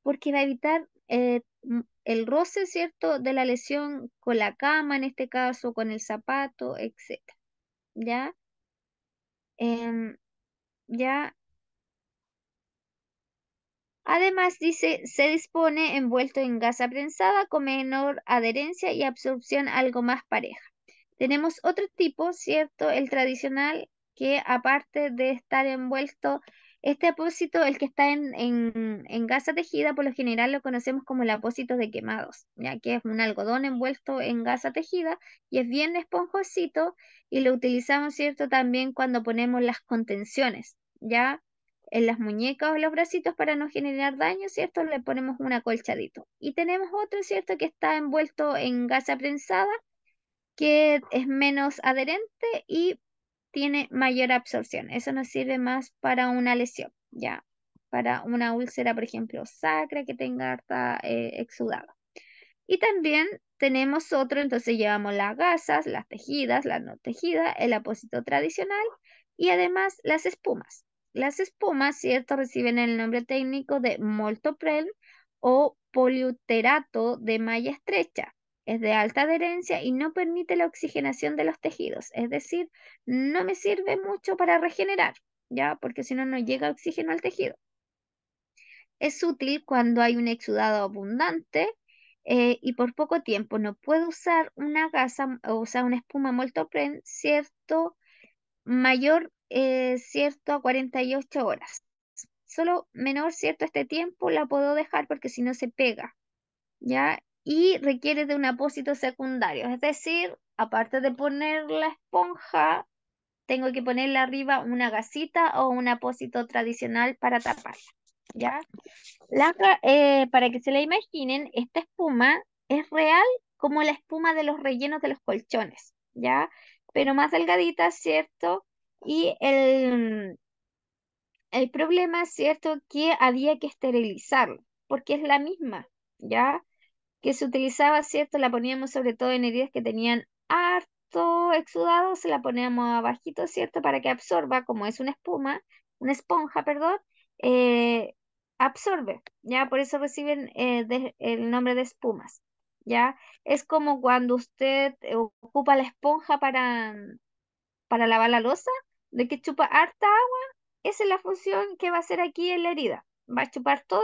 porque va a evitar el roce, ¿cierto? De la lesión con la cama, en este caso, con el zapato, etcétera. ¿Ya? Em, ya. Además, dice, se dispone envuelto en gasa prensada con menor adherencia y absorción algo más pareja. Tenemos otro tipo, ¿cierto? El tradicional, que aparte de estar envuelto, este apósito, el que está en gasa tejida, por lo general lo conocemos como el apósito de quemados, ya que es un algodón envuelto en gasa tejida y es bien esponjosito y lo utilizamos, ¿cierto? También cuando ponemos las contenciones, ¿ya? En las muñecas o los bracitos para no generar daño, ¿cierto? Le ponemos un acolchadito. Y tenemos otro, ¿cierto? Que está envuelto en gasa prensada que es menos adherente y tiene mayor absorción. Eso nos sirve más para una lesión, ¿ya? Para una úlcera, por ejemplo, sacra que tenga harta exudado. Y también tenemos otro, entonces llevamos las gasas, las tejidas, las no tejidas, el apósito tradicional y además las espumas. Las espumas, ¿cierto? Reciben el nombre técnico de moltopren o poliuterato de malla estrecha. Es de alta adherencia y no permite la oxigenación de los tejidos, es decir, no me sirve mucho para regenerar, ¿ya? Porque si no, no llega oxígeno al tejido. Es útil cuando hay un exudado abundante y por poco tiempo. No puedo usar una gasa o sea, una espuma Moltopren, ¿cierto? Mayor, ¿cierto? A 48 horas. Solo menor, ¿cierto? Este tiempo la puedo dejar porque si no se pega, ¿ya? Y requiere de un apósito secundario. Es decir, aparte de poner la esponja, tengo que ponerle arriba una gasita o un apósito tradicional para taparla, ¿ya? Para que se la imaginen, esta espuma es real como la espuma de los rellenos de los colchones, ¿ya? Pero más delgadita, ¿cierto? Y el problema, ¿cierto? Que había que esterilizarlo, porque es la misma, ¿ya? Que se utilizaba, ¿cierto? La poníamos sobre todo en heridas que tenían harto exudado, se la poníamos abajito, ¿cierto? Para que absorba, como es una espuma, una esponja, perdón, eh, absorbe, ¿ya? Por eso reciben el nombre de espumas, ¿ya? Es como cuando usted ocupa la esponja para lavar la loza, de que chupa harta agua, esa es la función que va a hacer aquí en la herida. Va a chupar todo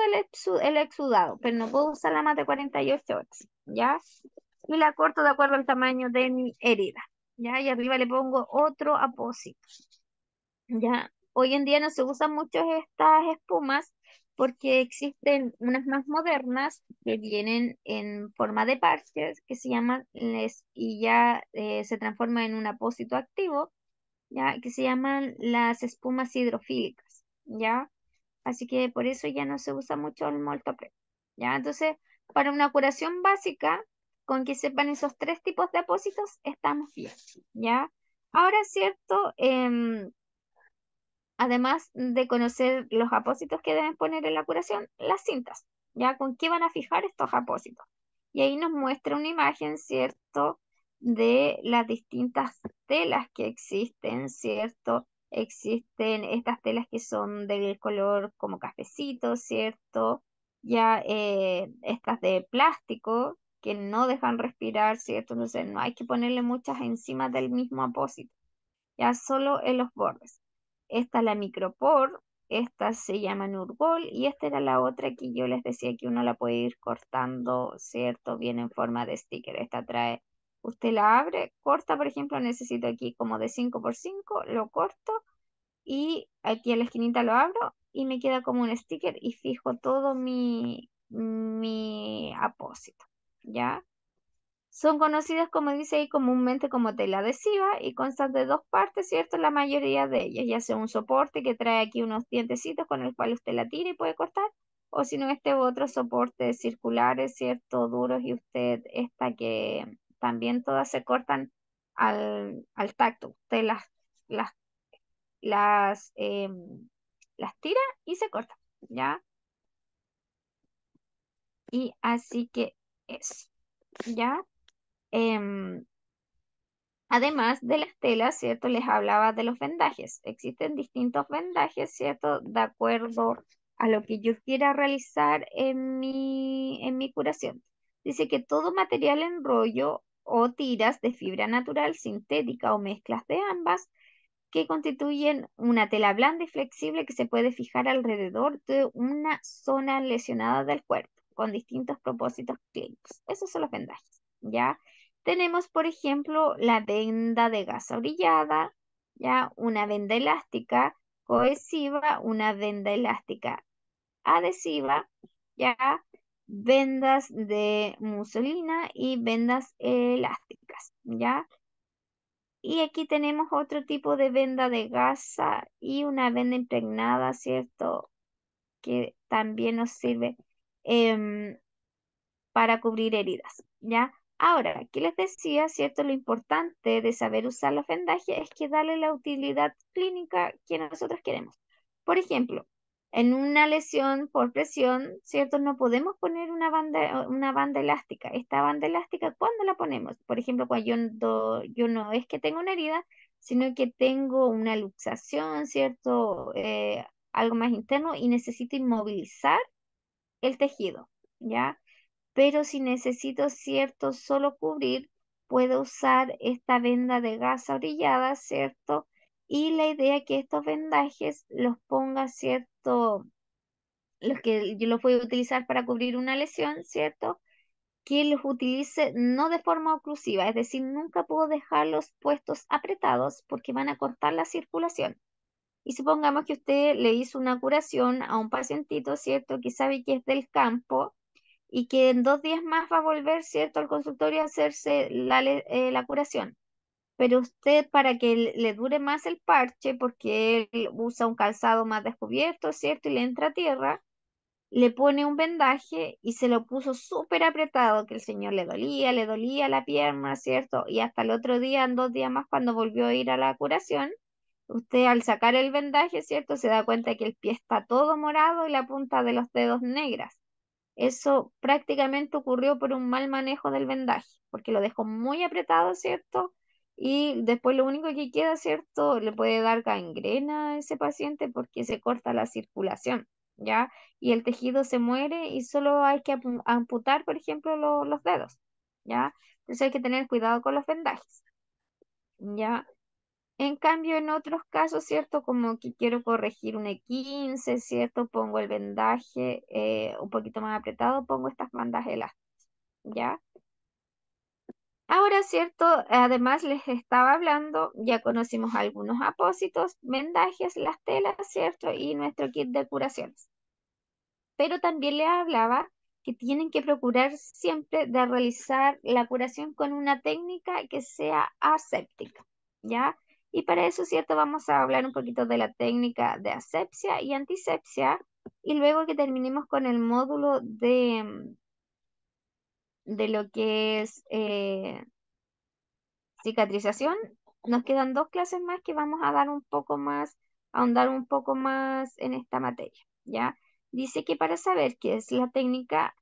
el exudado, pero no puedo usarla más de 48 horas, ¿ya? Y la corto de acuerdo al tamaño de mi herida, ¿ya? Y arriba le pongo otro apósito, ¿ya? Hoy en día no se usan mucho estas espumas porque existen unas más modernas que vienen en forma de parches que se llaman y ya se transforma en un apósito activo, ¿ya? Que se llaman las espumas hidrofílicas, ¿ya? Así que por eso ya no se usa mucho el Moltopre, ¿ya? Entonces, para una curación básica, con que sepan esos tres tipos de apósitos, estamos bien, ¿ya? Ahora es cierto, además de conocer los apósitos que deben poner en la curación, las cintas, ¿ya? ¿Con qué van a fijar estos apósitos? Y ahí nos muestra una imagen, ¿cierto? De las distintas telas que existen, ¿cierto? Existen estas telas que son del color como cafecito, ¿cierto? Ya estas de plástico que no dejan respirar, ¿cierto? Entonces no hay que ponerle muchas encima del mismo apósito, ya solo en los bordes. Esta es la micropor, esta se llama Nurgol y esta era la otra que yo les decía que uno la puede ir cortando, ¿cierto? Viene en forma de sticker. Esta trae, usted la abre, corta, por ejemplo, necesito aquí como de 5 por 5, lo corto y aquí a la esquinita lo abro y me queda como un sticker y fijo todo mi apósito, ¿ya? Son conocidas, como dice ahí, comúnmente como tela adhesiva y constan de dos partes, ¿cierto? La mayoría de ellas, ya sea un soporte que trae aquí unos dientecitos con el cual usted la tira y puede cortar, o si no, este otro soporte circulares, ¿cierto? Duros, y usted, esta que también todas se cortan al tacto. Usted las, las, las tira y se cortan, ¿ya? Y así que eso, ¿ya? Em, Además de las telas, ¿cierto? Les hablaba de los vendajes. Existen distintos vendajes, ¿cierto? De acuerdo a lo que yo quiera realizar en mi curación. Dice que todo material en rollo o tiras de fibra natural, sintética o mezclas de ambas, que constituyen una tela blanda y flexible que se puede fijar alrededor de una zona lesionada del cuerpo, con distintos propósitos clínicos. Esos son los vendajes, ¿ya? Tenemos, por ejemplo, la venda de gasa orillada, ¿ya? Una venda elástica cohesiva, una venda elástica adhesiva, ¿ya? Vendas de muselina y vendas elásticas, ¿ya? Y aquí tenemos otro tipo de venda de gasa y una venda impregnada, ¿cierto? Que también nos sirve em, para cubrir heridas, ¿ya? Ahora, ¿qué les decía, cierto? Lo importante de saber usar los vendajes es que darle la utilidad clínica que nosotros queremos. Por ejemplo, en una lesión por presión, ¿cierto? No podemos poner una banda elástica. Esta banda elástica, ¿cuándo la ponemos? Por ejemplo, cuando yo no es que tengo una herida, sino que tengo una luxación, ¿cierto? Algo más interno y necesito inmovilizar el tejido, ¿ya? Pero si necesito, cierto, solo cubrir, puedo usar esta venda de gasa orillada, ¿cierto? Y la idea es que estos vendajes los ponga, ¿cierto? Los que yo los voy a utilizar para cubrir una lesión, ¿cierto? Que los utilice no de forma oclusiva, es decir, nunca puedo dejarlos puestos apretados porque van a cortar la circulación. Y supongamos que usted le hizo una curación a un pacientito, ¿cierto? Que sabe que es del campo y que en 2 días más va a volver, ¿cierto?, al consultorio a hacerse la curación. Pero usted, para que le dure más el parche, porque él usa un calzado más descubierto, ¿cierto?, y le entra tierra, le pone un vendaje y se lo puso súper apretado, que el señor le dolía la pierna, ¿cierto? Y hasta el otro día, en 2 días más, cuando volvió a ir a la curación, usted al sacar el vendaje, ¿cierto?, se da cuenta que el pie está todo morado y la punta de los dedos negras. Eso prácticamente ocurrió por un mal manejo del vendaje, porque lo dejó muy apretado, ¿cierto? Y después lo único que queda, ¿cierto? Le puede dar gangrena a ese paciente porque se corta la circulación, ¿ya? Y el tejido se muere y solo hay que amputar, por ejemplo, los dedos, ¿ya? Entonces hay que tener cuidado con los vendajes, ¿ya? En cambio, en otros casos, ¿cierto? Como que quiero corregir un E15, ¿cierto? Pongo el vendaje un poquito más apretado, pongo estas bandas elásticas, ¿ya? Ahora, ¿cierto? Además, les estaba hablando, ya conocimos algunos apósitos, vendajes, las telas, ¿cierto? Y nuestro kit de curaciones. Pero también les hablaba que tienen que procurar siempre de realizar la curación con una técnica que sea aséptica, ¿ya? Y para eso, ¿cierto? Vamos a hablar un poquito de la técnica de asepsia y antisepsia, y luego que terminemos con el módulo de lo que es cicatrización, nos quedan 2 clases más que vamos a dar un poco más, a ahondar un poco más en esta materia, ¿ya? Dice que para saber qué es la técnica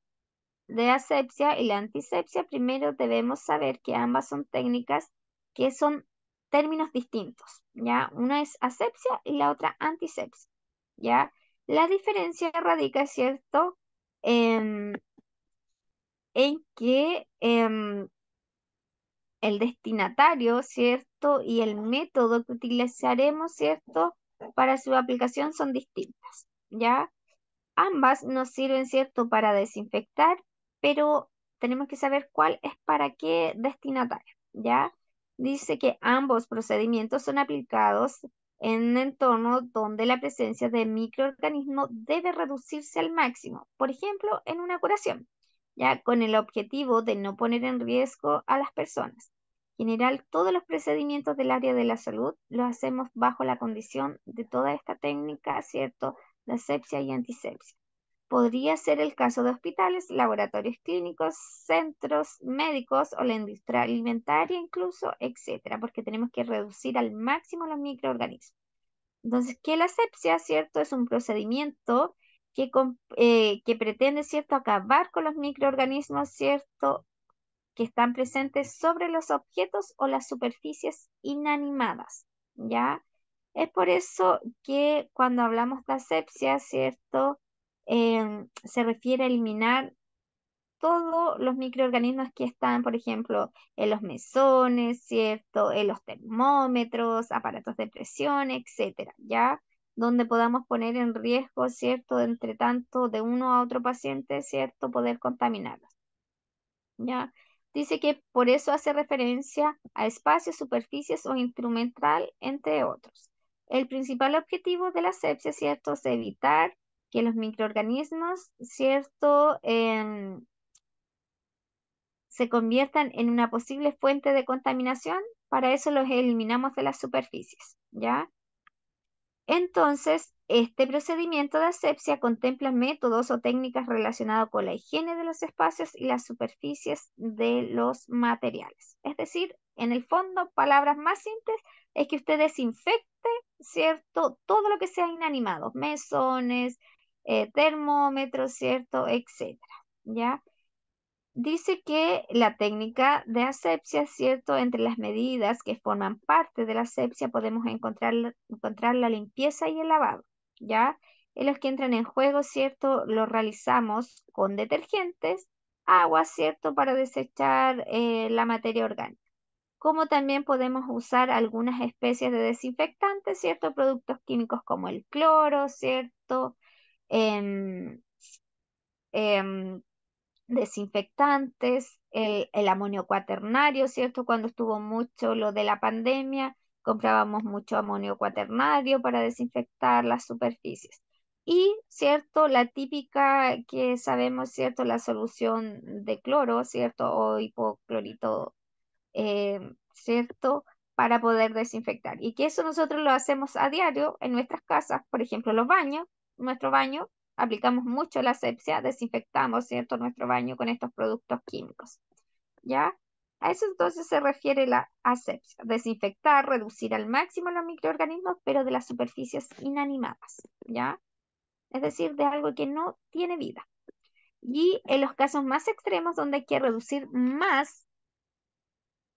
de asepsia y la antisepsia, primero debemos saber que ambas son técnicas que son términos distintos, ¿ya? Una es asepsia y la otra antisepsia, ¿ya? La diferencia radica, ¿cierto? En, en que el destinatario, ¿cierto? Y el método que utilizaremos, ¿cierto? Para su aplicación son distintas, ¿ya? Ambas nos sirven, ¿cierto?, para desinfectar, pero tenemos que saber cuál es para qué destinatario, ¿ya? Dice que ambos procedimientos son aplicados en entornos donde la presencia de microorganismos debe reducirse al máximo, por ejemplo, en una curación. ya con el objetivo de no poner en riesgo a las personas. En general, todos los procedimientos del área de la salud los hacemos bajo la condición de toda esta técnica, ¿cierto?, de asepsia y antisepsia. Podría ser el caso de hospitales, laboratorios clínicos, centros médicos o la industria alimentaria incluso, etcétera, porque tenemos que reducir al máximo los microorganismos. Entonces, que la asepsia, ¿cierto?, es un procedimiento que pretende, ¿cierto?, acabar con los microorganismos, ¿cierto?, que están presentes sobre los objetos o las superficies inanimadas, ¿ya? Es por eso que cuando hablamos de asepsia, ¿cierto?, se refiere a eliminar todos los microorganismos que están, por ejemplo, en los mesones, ¿cierto? En los termómetros, aparatos de presión, etcétera, ¿ya? Donde podamos poner en riesgo, ¿cierto? Entre tanto, de uno a otro paciente, ¿cierto? Poder contaminarlos, ¿ya? Dice que por eso hace referencia a espacios, superficies o instrumental, entre otros. El principal objetivo de la asepsia, ¿cierto? Es evitar que los microorganismos, ¿cierto?, se conviertan en una posible fuente de contaminación. Para eso los eliminamos de las superficies, ¿ya? Entonces, este procedimiento de asepsia contempla métodos o técnicas relacionados con la higiene de los espacios y las superficies de los materiales. Es decir, en el fondo, palabras más simples, es que usted desinfecte, ¿cierto?, todo lo que sea inanimado, mesones, termómetros, ¿cierto?, etcétera, ¿ya? Dice que la técnica de asepsia, ¿cierto? Entre las medidas que forman parte de la asepsia podemos encontrar la limpieza y el lavado, ¿ya? En los que entran en juego, ¿cierto? Lo realizamos con detergentes, agua, ¿cierto? Para desechar la materia orgánica. Como también podemos usar algunas especies de desinfectantes, ¿cierto? Productos químicos como el cloro, ¿cierto? Em, em, Desinfectantes, el amonio cuaternario, ¿cierto? Cuando estuvo mucho lo de la pandemia, comprábamos mucho amonio cuaternario para desinfectar las superficies. Y, ¿cierto? La típica que sabemos, ¿cierto? La solución de cloro, ¿cierto? O hipoclorito, ¿cierto? Para poder desinfectar. Y que eso nosotros lo hacemos a diario en nuestras casas, por ejemplo, los baños, nuestro baño, aplicamos mucho la asepsia, desinfectamos, ¿cierto?, nuestro baño con estos productos químicos, ¿ya? A eso entonces se refiere la asepsia, desinfectar, reducir al máximo los microorganismos, pero de las superficies inanimadas, ¿ya? Es decir, de algo que no tiene vida. Y en los casos más extremos donde hay que reducir más,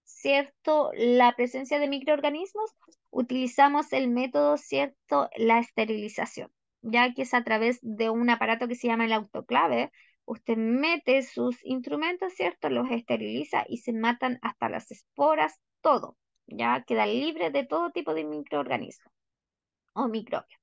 ¿cierto?, la presencia de microorganismos, utilizamos el método, ¿cierto?, la esterilización, ya que es a través de un aparato que se llama el autoclave. Usted mete sus instrumentos, ¿cierto?, los esteriliza y se matan hasta las esporas, todo, ya queda libre de todo tipo de microorganismos o microbios.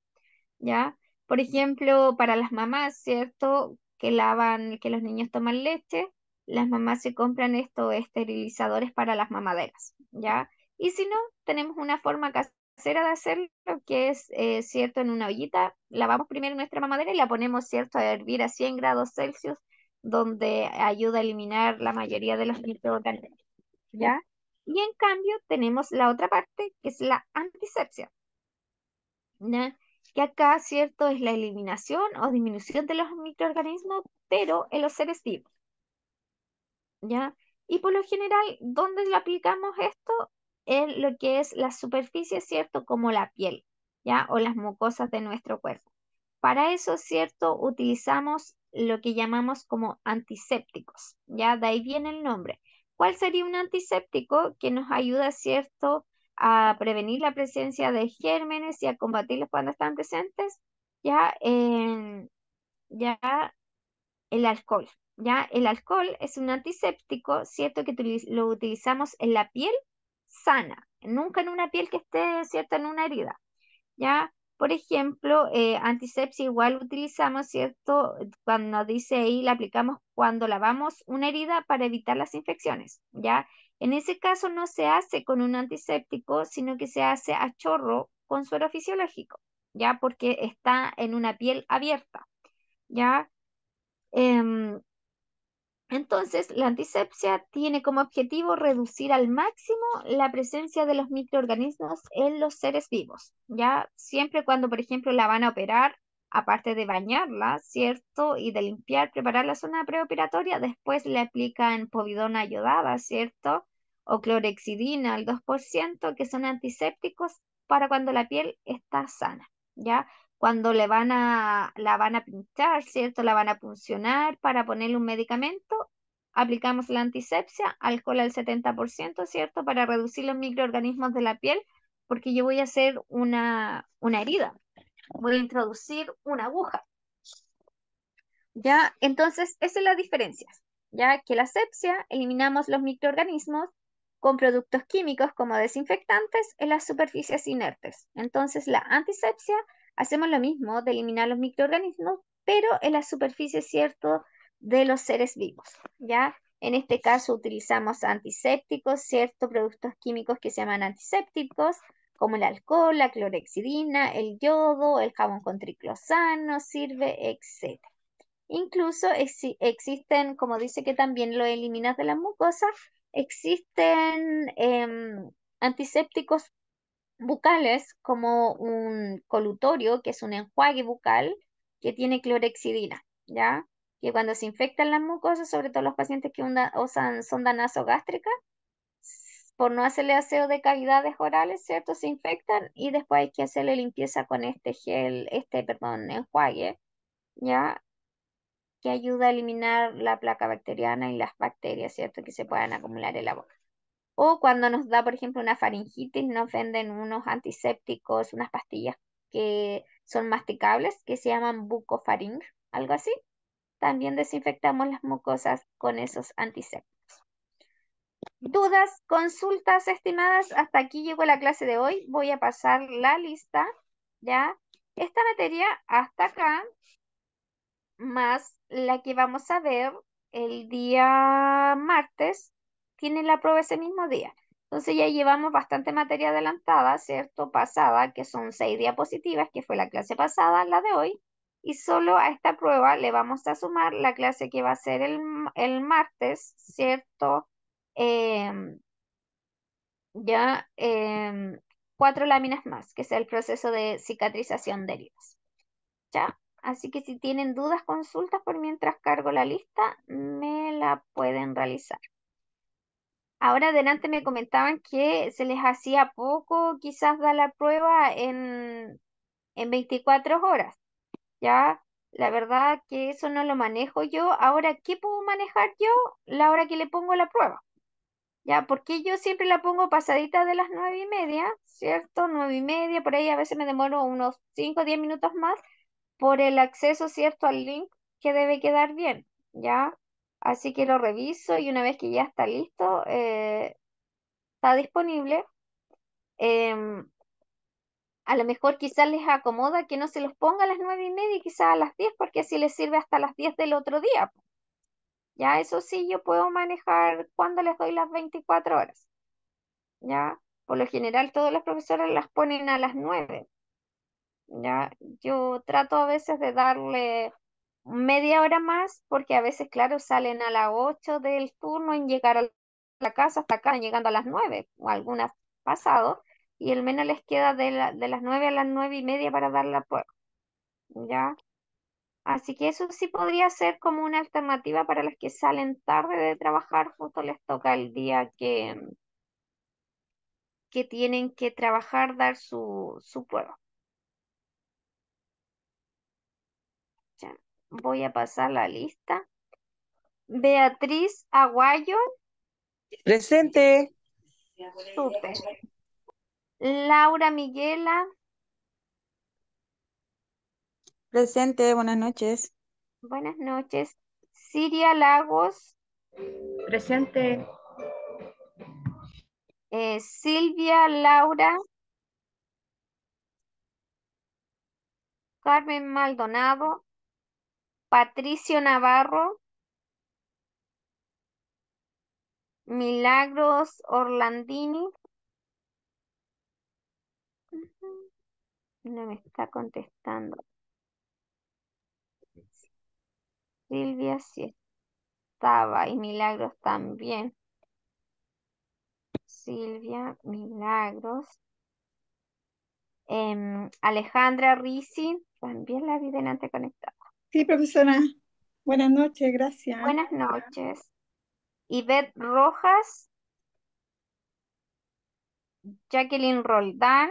¿Ya? Por ejemplo, para las mamás, ¿cierto? Que los niños toman leche, las mamás se compran estos esterilizadores para las mamaderas, ¿ya? Y si no, tenemos una forma casera de hacerlo, que es, ¿cierto? En una ollita, lavamos primero nuestra mamadera y la ponemos, ¿cierto?, a hervir a 100 grados Celsius, donde ayuda a eliminar la mayoría de los microorganismos, ¿ya? Y en cambio, tenemos la otra parte, que es la antisepsia, ¿ya? Que acá, ¿cierto?, es la eliminación o disminución de los microorganismos, pero en los seres vivos, ¿ya? Y por lo general, ¿dónde le aplicamos esto? En lo que es la superficie, ¿cierto?, como la piel, ¿ya? O las mucosas de nuestro cuerpo. Para eso, ¿cierto?, utilizamos lo que llamamos como antisépticos, ¿ya? De ahí viene el nombre. ¿Cuál sería un antiséptico que nos ayuda, ¿cierto?, a prevenir la presencia de gérmenes y a combatirlos cuando están presentes? Ya, ya el alcohol. Ya, el alcohol es un antiséptico, ¿cierto?, que lo utilizamos en la piel sana, nunca en una piel que esté, ¿cierto?, en una herida. ¿Ya? Por ejemplo, antisepsia igual utilizamos, ¿cierto? Cuando dice ahí, la aplicamos cuando lavamos una herida para evitar las infecciones, ¿ya? En ese caso no se hace con un antiséptico, sino que se hace a chorro con suero fisiológico, ¿ya? Porque está en una piel abierta, ¿ya? Em, Entonces, la antisepsia tiene como objetivo reducir al máximo la presencia de los microorganismos en los seres vivos, ¿ya? Siempre cuando, por ejemplo, la van a operar, aparte de bañarla, ¿cierto? Y de limpiar, preparar la zona preoperatoria, después le aplican povidona yodada, ¿cierto? O clorexidina al 2%, que son antisépticos para cuando la piel está sana, ¿ya? Cuando la van a pinchar, ¿cierto? La van a puncionar para ponerle un medicamento, aplicamos la antisepsia, alcohol al 70%, ¿cierto? Para reducir los microorganismos de la piel, porque yo voy a hacer una herida, voy a introducir una aguja, ¿ya? Entonces, esa es la diferencia, ya que la asepsia eliminamos los microorganismos con productos químicos como desinfectantes en las superficies inertes. Entonces, la antisepsia hacemos lo mismo de eliminar los microorganismos, pero en las superficies, ¿cierto?, de los seres vivos, ¿ya? En este caso utilizamos antisépticos, ¿cierto? Productos químicos que se llaman antisépticos, como el alcohol, la clorexidina, el yodo, el jabón con triclosano, sirve, etc. Incluso existen, como dice que también lo eliminas de la mucosa, existen antisépticos bucales como un colutorio, que es un enjuague bucal que tiene clorexidina, ¿ya? Que cuando se infectan las mucosas, sobre todo los pacientes que usan sonda nasogástrica, por no hacerle aseo de cavidades orales, ¿cierto? Se infectan y después hay que hacerle limpieza con este gel, perdón, enjuague, ¿ya? Que ayuda a eliminar la placa bacteriana y las bacterias, ¿cierto? Que se puedan acumular en la boca. O cuando nos da, por ejemplo, una faringitis, nos venden unos antisépticos, unas pastillas que son masticables, que se llaman bucofaring, algo así. También desinfectamos las mucosas con esos antisépticos. ¿Dudas, consultas, estimadas? Hasta aquí llegó la clase de hoy. Voy a pasar la lista, ¿ya? Esta materia hasta acá más la que vamos a ver el día martes, tiene la prueba ese mismo día. Entonces ya llevamos bastante materia adelantada, ¿cierto? Pasada, que son 6 diapositivas, que fue la clase pasada, la de hoy. Y solo a esta prueba le vamos a sumar la clase que va a ser el martes, ¿cierto? Em, ya 4 láminas más, que es el proceso de cicatrización de heridas. ¿Ya? Así que si tienen dudas, consultas por mientras cargo la lista, me la pueden realizar. Ahora adelante me comentaban que se les hacía poco quizás dar la prueba en 24 horas, ¿ya? La verdad que eso no lo manejo yo. Ahora, ¿qué puedo manejar yo? La hora que le pongo la prueba, ¿ya? Porque yo siempre la pongo pasadita de las 9:30, ¿cierto? 9:30, por ahí a veces me demoro unos 5 o 10 minutos más por el acceso, ¿cierto?, al link que debe quedar bien, ¿ya? Así que lo reviso y una vez que ya está listo, está disponible, em, a lo mejor quizás les acomoda que no se los ponga a las 9:30 y quizás a las 10 porque así les sirve hasta las 10 del otro día. Ya eso sí, yo puedo manejar cuando les doy las 24 horas, ¿ya? Por lo general todos los profesores las ponen a las 9. Ya, yo trato a veces de darle media hora más porque a veces, claro, salen a las 8 del turno en llegar a la casa hasta acá, llegando a las 9 o algunas pasado, y el menos les queda de las 9 a las 9:30 para dar la prueba, ¿ya? Así que eso sí podría ser como una alternativa para las que salen tarde de trabajar, justo les toca el día que tienen que trabajar, dar su prueba. Ya, voy a pasar la lista. Beatriz Aguayo, Presente. súper. Laura Miguela, Presente, buenas noches. buenas noches. Siria Lagos, Presente. Silvia Laura, Carmen Maldonado, Patricio Navarro, Milagros Orlandini. No me está contestando. Silvia, sí estaba y Milagros también. Silvia, Milagros. Alejandra Risi, también la vi delante conectada. Sí, profesora. Buenas noches, gracias. Buenas noches. Ivette Rojas, Jacqueline Roldán,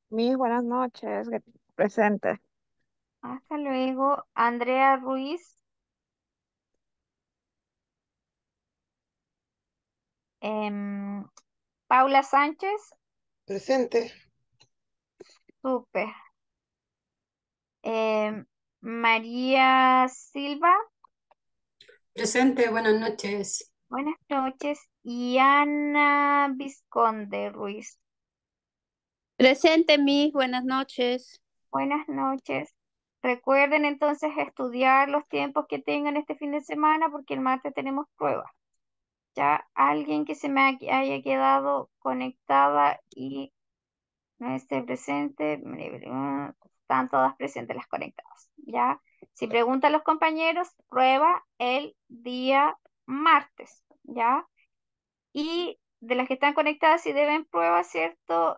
Mis buenas noches, presente. hasta luego. Andrea Ruiz, em, Paula Sánchez, Presente. súper. María Silva, Presente, buenas noches. buenas noches. Y Ana Visconde Ruiz, Presente, Miss, buenas noches. buenas noches. Recuerden entonces estudiar los tiempos que tengan este fin de semana porque el martes tenemos pruebas. Ya alguien que se me haya quedado conectada y no esté presente, están todas presentes las conectadas. Ya, si preguntan los compañeros, prueba el día martes. Ya, y de las que están conectadas, si deben prueba, ¿cierto?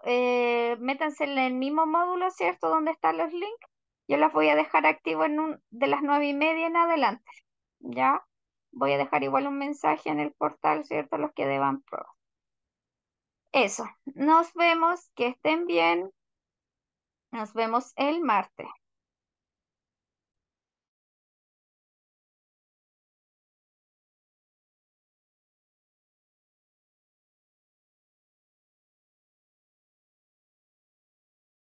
Métanse en el mismo módulo, ¿cierto? Donde están los links. Yo las voy a dejar activo de las 9:30 en adelante. ¿Ya? Voy a dejar igual un mensaje en el portal, ¿cierto? Los que deban prueba. Eso. Nos vemos. Que estén bien. Nos vemos el martes.